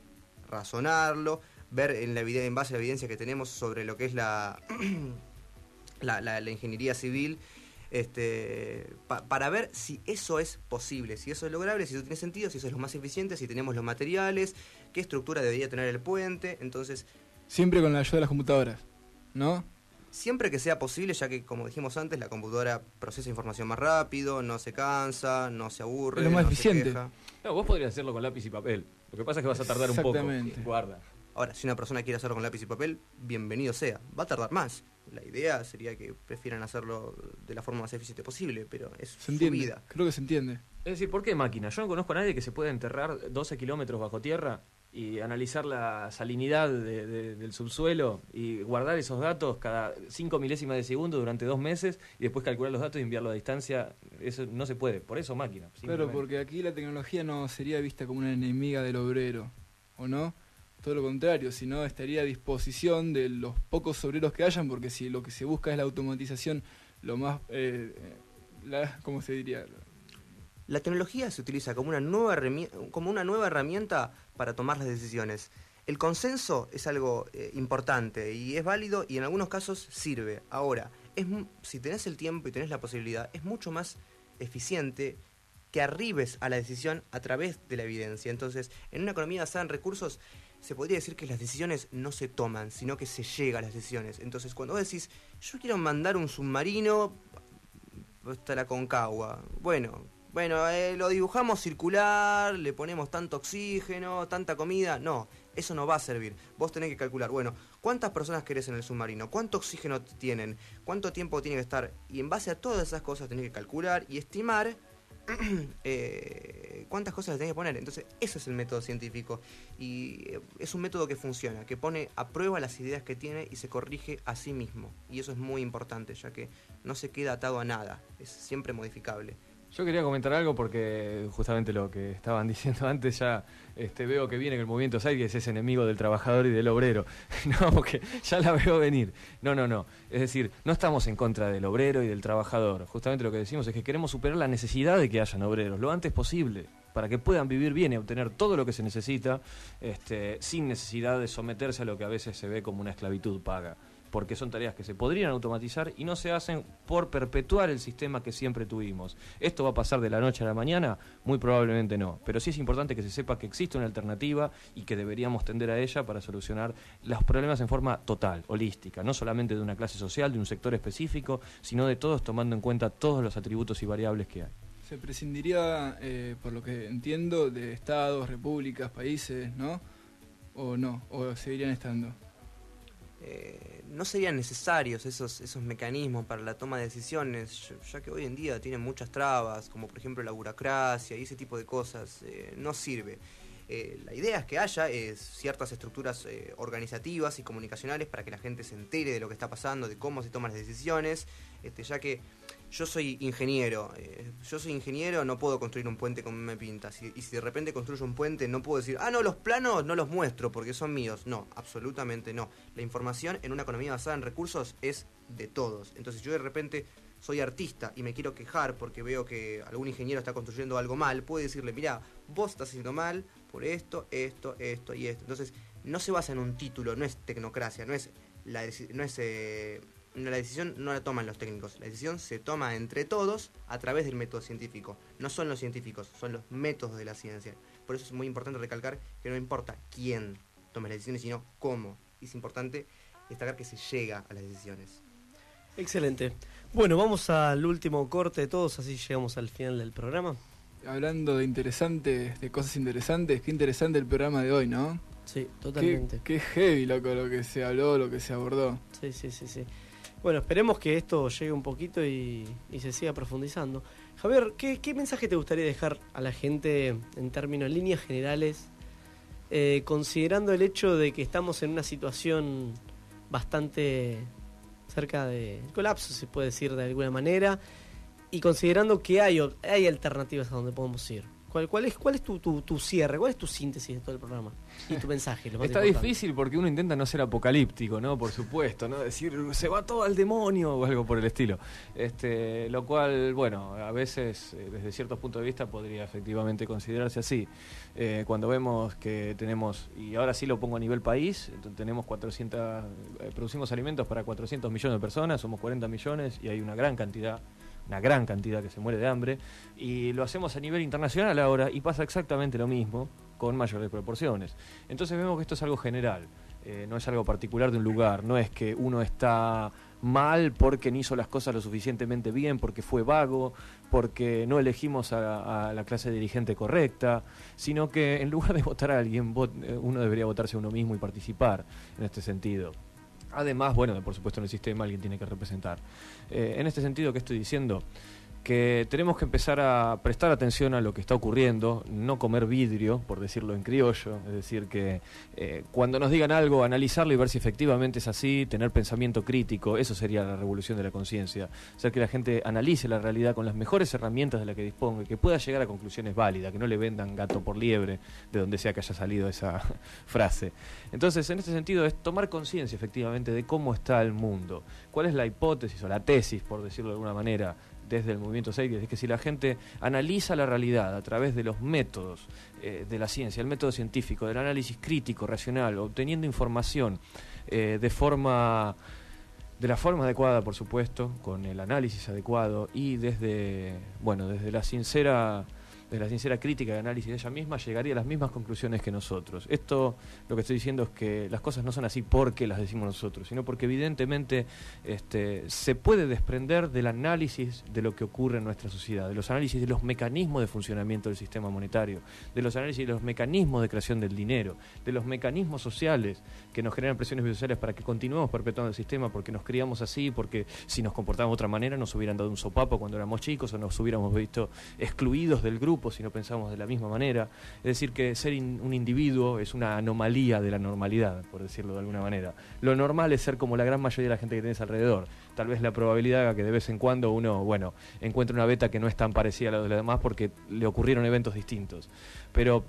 razonarlo, ver en base a la evidencia que tenemos sobre lo que es la ingeniería civil, para ver si eso es posible, si eso es lograble, si eso tiene sentido, si eso es lo más eficiente, si tenemos los materiales, qué estructura debería tener el puente. Entonces, siempre con la ayuda de las computadoras, ¿no? Siempre que sea posible, ya que, como dijimos antes, la computadora procesa información más rápido, no se cansa, no se aburre, es lo más no eficiente. se queja. No, vos podrías hacerlo con lápiz y papel. Lo que pasa es que vas a tardar un poco. Exactamente. Guarda. Ahora, si una persona quiere hacerlo con lápiz y papel, bienvenido sea. Va a tardar más. La idea sería que prefieran hacerlo de la forma más eficiente posible, pero es Se su entiende, vida. creo que se entiende. Es decir, ¿por qué máquina? Yo no conozco a nadie que se pueda enterrar 12 kilómetros bajo tierra y analizar la salinidad del subsuelo y guardar esos datos cada 5 milésimas de segundo durante 2 meses y después calcular los datos y enviarlo a distancia. Eso no se puede. Por eso máquina. Claro, porque aquí la tecnología no sería vista como una enemiga del obrero, ¿o no? Todo lo contrario, sino estaría a disposición de los pocos obreros que hayan, porque si lo que se busca es la automatización, lo más, ¿cómo se diría? La tecnología se utiliza como una nueva herramienta para tomar las decisiones. El consenso es algo importante y es válido y en algunos casos sirve. Ahora, si tenés el tiempo y tenés la posibilidad, es mucho más eficiente que arribes a la decisión a través de la evidencia. Entonces, en una economía basada en recursos, se podría decir que las decisiones no se toman, sino que se llega a las decisiones. Entonces, cuando vos decís, yo quiero mandar un submarino hasta la Aconcagua, bueno, lo dibujamos circular, le ponemos tanto oxígeno, tanta comida. No, eso no va a servir. Vos tenés que calcular, bueno, ¿cuántas personas querés en el submarino? ¿Cuánto oxígeno tienen? ¿Cuánto tiempo tiene que estar? Y en base a todas esas cosas tenés que calcular y estimar cuántas cosas le tenés que poner. Entonces, eso es el método científico. Y es un método que funciona, que pone a prueba las ideas que tiene y se corrige a sí mismo. Y eso es muy importante, ya que no se queda atado a nada, es siempre modificable. Yo quería comentar algo porque justamente lo que estaban diciendo antes ya veo que viene que el movimiento Seyes es enemigo del trabajador y del obrero. No, porque ya la veo venir. No. Es decir, no estamos en contra del obrero y del trabajador. Justamente lo que decimos es que queremos superar la necesidad de que hayan obreros lo antes posible para que puedan vivir bien y obtener todo lo que se necesita sin necesidad de someterse a lo que a veces se ve como una esclavitud paga. Porque son tareas que se podrían automatizar y no se hacen por perpetuar el sistema que siempre tuvimos. ¿Esto va a pasar de la noche a la mañana? Muy probablemente no. Pero sí es importante que se sepa que existe una alternativa y que deberíamos tender a ella para solucionar los problemas en forma total, holística. No solamente de una clase social, de un sector específico, sino de todos, tomando en cuenta todos los atributos y variables que hay. Se prescindiría, por lo que entiendo, de estados, repúblicas, países, ¿no? ¿O no? ¿O seguirían estando? No serían necesarios esos mecanismos para la toma de decisiones, ya que hoy en día tienen muchas trabas, como por ejemplo la burocracia y ese tipo de cosas. No sirve. La idea es que haya ciertas estructuras organizativas y comunicacionales para que la gente se entere de lo que está pasando, de cómo se toman las decisiones, ya que yo soy ingeniero, no puedo construir un puente como me pinta, y si de repente construyo un puente no puedo decir, no, los planos no los muestro porque son míos. No, absolutamente no. La información en una economía basada en recursos es de todos. Entonces yo de repente soy artista y me quiero quejar porque veo que algún ingeniero está construyendo algo mal, puedo decirle, mirá, vos estás haciendo mal por esto y esto. Entonces, no se basa en un título, no es tecnocracia, la decisión no la toman los técnicos, la decisión se toma entre todos a través del método científico. No son los científicos, son los métodos de la ciencia. Por eso es muy importante recalcar que no importa quién tome las decisiones, sino cómo. Y es importante destacar que se llega a las decisiones. Excelente. Bueno, vamos al último corte de todos, así llegamos al final del programa. Hablando de cosas interesantes, qué interesante el programa de hoy, ¿no? Sí, totalmente. Qué heavy, loco, lo que se habló, lo que se abordó. Sí. Bueno, esperemos que esto llegue un poquito y se siga profundizando. Javier, ¿qué mensaje te gustaría dejar a la gente en términos, en líneas generales, considerando el hecho de que estamos en una situación bastante cerca de colapso, se puede decir de alguna manera, y considerando que hay alternativas a donde podemos ir? ¿Cuál es tu cierre? ¿Cuál es tu síntesis de todo el programa? Y tu mensaje. Lo más Está importante. difícil porque uno intenta no ser apocalíptico, ¿no? Por supuesto, ¿no? Decir, se va todo al demonio o algo por el estilo. Lo cual, bueno, a veces, desde ciertos puntos de vista, podría efectivamente considerarse así. Cuando vemos que tenemos, y ahora sí lo pongo a nivel país, tenemos producimos alimentos para 400 millones de personas, somos 40 millones y hay una gran cantidad que se muere de hambre, y lo hacemos a nivel internacional ahora y pasa exactamente lo mismo con mayores proporciones. Entonces vemos que esto es algo general, no es algo particular de un lugar, no es que uno está mal porque no hizo las cosas lo suficientemente bien, porque fue vago, porque no elegimos a la clase dirigente correcta, sino que en lugar de votar a alguien, uno debería votarse a uno mismo y participar en este sentido. Además, bueno, por supuesto en el sistema alguien tiene que representar. En este sentido, ¿qué estoy diciendo? Que tenemos que empezar a prestar atención a lo que está ocurriendo, no comer vidrio, por decirlo en criollo, es decir, que cuando nos digan algo, analizarlo y ver si efectivamente es así, tener pensamiento crítico, eso sería la revolución de la conciencia, hacer que la gente analice la realidad con las mejores herramientas de las que disponga, que pueda llegar a conclusiones válidas, que no le vendan gato por liebre, de donde sea que haya salido esa frase. Entonces, en este sentido, es tomar conciencia efectivamente de cómo está el mundo, cuál es la hipótesis o la tesis, por decirlo de alguna manera, desde el movimiento Seides, es que si la gente analiza la realidad a través de los métodos de la ciencia, el método científico, del análisis crítico, racional, obteniendo información de la forma adecuada, por supuesto, con el análisis adecuado y desde la sincera crítica y análisis de ella misma, llegaría a las mismas conclusiones que nosotros. Esto, lo que estoy diciendo es que las cosas no son así porque las decimos nosotros, sino porque evidentemente se puede desprender del análisis de lo que ocurre en nuestra sociedad, de los análisis de los mecanismos de funcionamiento del sistema monetario, de los análisis de los mecanismos de creación del dinero, de los mecanismos sociales que nos generan presiones biosociales para que continuemos perpetuando el sistema, porque nos criamos así, porque si nos comportamos de otra manera nos hubieran dado un sopapo cuando éramos chicos o nos hubiéramos visto excluidos del grupo si no pensamos de la misma manera. Es decir, que ser un individuo es una anomalía de la normalidad, por decirlo de alguna manera. Lo normal es ser como la gran mayoría de la gente que tenés alrededor. Tal vez la probabilidad haga que de vez en cuando uno, encuentre una beta que no es tan parecida a la de los demás porque le ocurrieron eventos distintos. Pero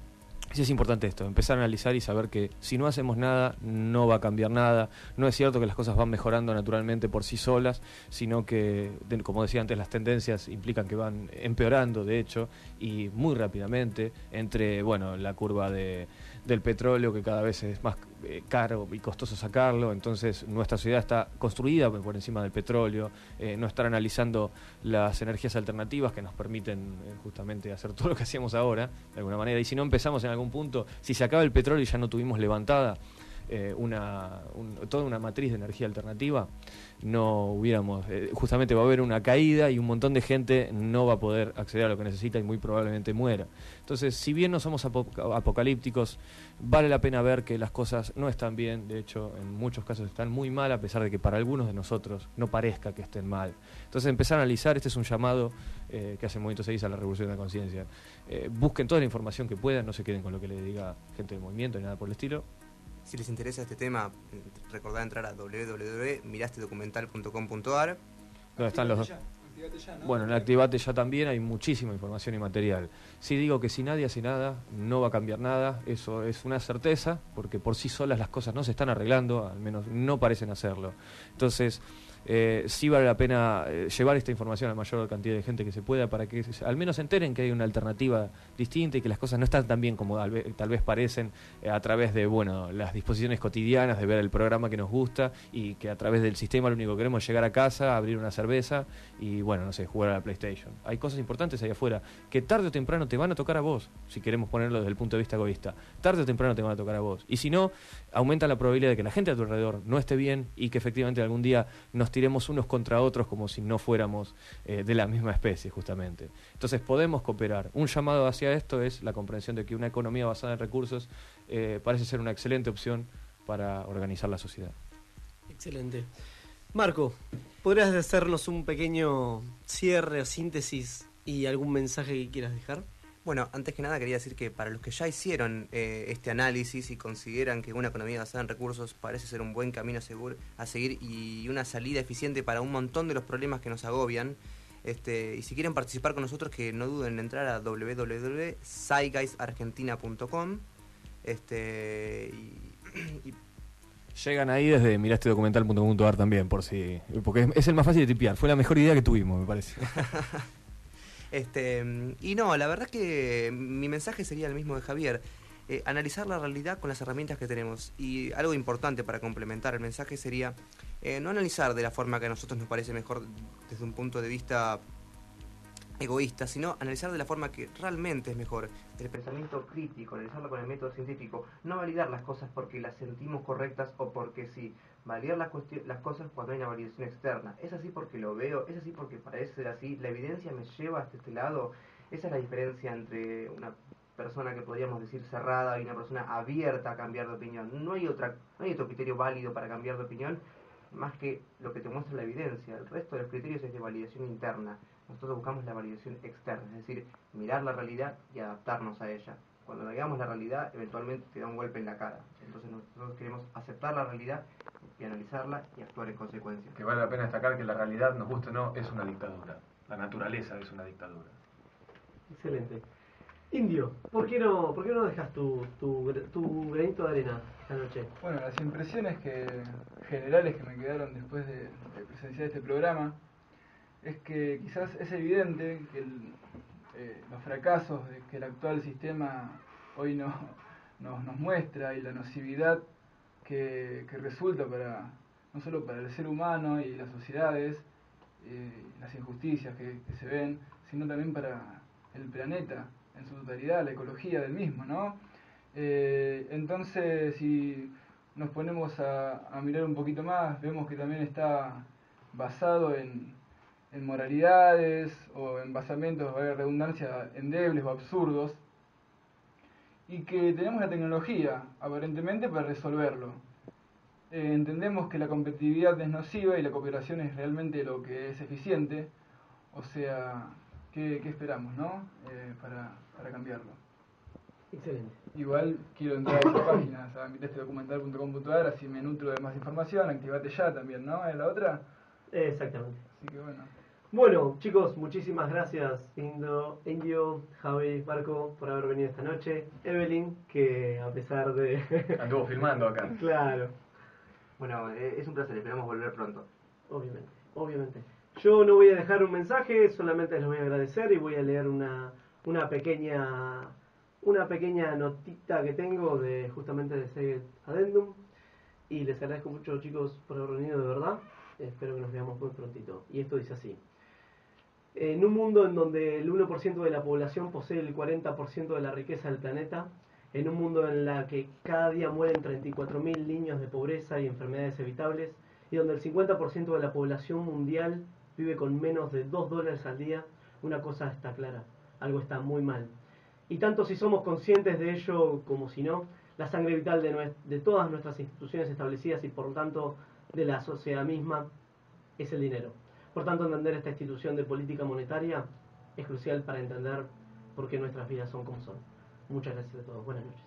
sí es importante esto, empezar a analizar y saber que si no hacemos nada, no va a cambiar nada. No es cierto que las cosas van mejorando naturalmente por sí solas, sino que, como decía antes, las tendencias implican que van empeorando, de hecho, y muy rápidamente, entre la curva del petróleo, que cada vez es más caro y costoso sacarlo, entonces nuestra sociedad está construida por encima del petróleo, no estar analizando las energías alternativas que nos permiten justamente hacer todo lo que hacíamos ahora, de alguna manera, y si no empezamos en algún punto, si se acaba el petróleo y ya no tuvimos levantada toda una matriz de energía alternativa, no hubiéramos, justamente va a haber una caída y un montón de gente no va a poder acceder a lo que necesita y muy probablemente muera. Entonces, si bien no somos apocalípticos, vale la pena ver que las cosas no están bien, de hecho en muchos casos están muy mal, a pesar de que para algunos de nosotros no parezca que estén mal. Entonces, empezar a analizar, este es un llamado que hace Movimiento 6 a la revolución de la conciencia. Busquen toda la información que puedan, no se queden con lo que les diga gente del movimiento ni nada por el estilo. Si les interesa este tema, recordad entrar a www.mirastedocumental.com.ar. ¿Dónde están los dos? Activate ya, ¿no? Bueno, en Activate ya también hay muchísima información y material. Sí digo que si nadie hace nada, no va a cambiar nada, eso es una certeza, porque por sí solas las cosas no se están arreglando, al menos no parecen hacerlo. Entonces, sí vale la pena llevar esta información a la mayor cantidad de gente que se pueda para que al menos se enteren que hay una alternativa distinta y que las cosas no están tan bien como tal vez parecen a través de las disposiciones cotidianas de ver el programa que nos gusta y que a través del sistema lo único que queremos es llegar a casa, abrir una cerveza y no sé, jugar a la PlayStation. Hay cosas importantes ahí afuera que tarde o temprano te van a tocar a vos, si queremos ponerlo desde el punto de vista egoísta. Tarde o temprano te van a tocar a vos. Y si no, aumenta la probabilidad de que la gente a tu alrededor no esté bien y que efectivamente algún día nos tiremos unos contra otros como si no fuéramos de la misma especie, justamente. Entonces podemos cooperar. Un llamado hacia esto es la comprensión de que una economía basada en recursos parece ser una excelente opción para organizar la sociedad. Excelente. Marco, ¿podrías hacernos un pequeño cierre o síntesis y algún mensaje que quieras dejar? Bueno, antes que nada quería decir que para los que ya hicieron este análisis y consideran que una economía basada en recursos parece ser un buen camino a seguir y una salida eficiente para un montón de los problemas que nos agobian, y si quieren participar con nosotros, que no duden en entrar a www.zeitgeistargentina.com y llegan ahí desde mirastedocumental.com.ar también, porque es el más fácil de tipear. Fue la mejor idea que tuvimos, me parece. Y no, la verdad es que mi mensaje sería el mismo de Javier. Analizar la realidad con las herramientas que tenemos. Y algo importante para complementar el mensaje sería no analizar de la forma que a nosotros nos parece mejor desde un punto de vista egoísta, sino analizar de la forma que realmente es mejor. El pensamiento crítico, analizarlo con el método científico, no validar las cosas porque las sentimos correctas o porque sí, validar las cosas cuando hay una validación externa. Es así porque lo veo, es así porque parece ser así, la evidencia me lleva hasta este lado. Esa es la diferencia entre una persona que podríamos decir cerrada y una persona abierta a cambiar de opinión. No hay otro criterio válido para cambiar de opinión más que lo que te muestra la evidencia. El resto de los criterios es de validación interna. Nosotros buscamos la validación externa, es decir, mirar la realidad y adaptarnos a ella. Cuando negamos la realidad, eventualmente te da un golpe en la cara. Entonces nosotros queremos aceptar la realidad y analizarla y actuar en consecuencia. Que vale la pena destacar que la realidad, nos guste o no, es una dictadura. La naturaleza es una dictadura. Excelente. Indio, ¿por qué no dejas tu granito de arena esta noche? Bueno, las impresiones generales que me quedaron después de presenciar este programa es que quizás es evidente que los fracasos que el actual sistema hoy nos muestra y la nocividad que resulta no solo para el ser humano y las sociedades, las injusticias que se ven, sino también para el planeta en su totalidad, la ecología del mismo, ¿no? Entonces, si nos ponemos a mirar un poquito más, vemos que también está basado en moralidades o en basamientos, valga la redundancia, endebles o absurdos, y que tenemos la tecnología, aparentemente, para resolverlo. Entendemos que la competitividad es nociva y la cooperación es realmente lo que es eficiente, o sea, ¿qué esperamos, no? Para cambiarlo. Excelente. Igual quiero entrar a esa página, a mirastedocumental.com.ar, así me nutro de más información, activate ya también, ¿no? ¿Es la otra? Exactamente. Así que bueno. Bueno, chicos, muchísimas gracias, Indio, Javi, Marco, por haber venido esta noche. Evelyn, que a pesar de... Anduvo filmando acá. Claro. bueno, es un placer, esperamos volver pronto. Obviamente. Yo no voy a dejar un mensaje, solamente les voy a agradecer y voy a leer una pequeña notita que tengo justamente de Seged Addendum. Y les agradezco mucho, chicos, por haber venido, de verdad. Espero que nos veamos muy prontito. Y esto dice así. En un mundo en donde el 1% de la población posee el 40% de la riqueza del planeta, en un mundo en el que cada día mueren 34.000 niños de pobreza y enfermedades evitables, y donde el 50% de la población mundial vive con menos de $2 al día, una cosa está clara, algo está muy mal. Y tanto si somos conscientes de ello como si no, la sangre vital de todas nuestras instituciones establecidas y por lo tanto de la sociedad misma es el dinero. Por tanto, entender esta institución de política monetaria es crucial para entender por qué nuestras vidas son como son. Muchas gracias a todos. Buenas noches.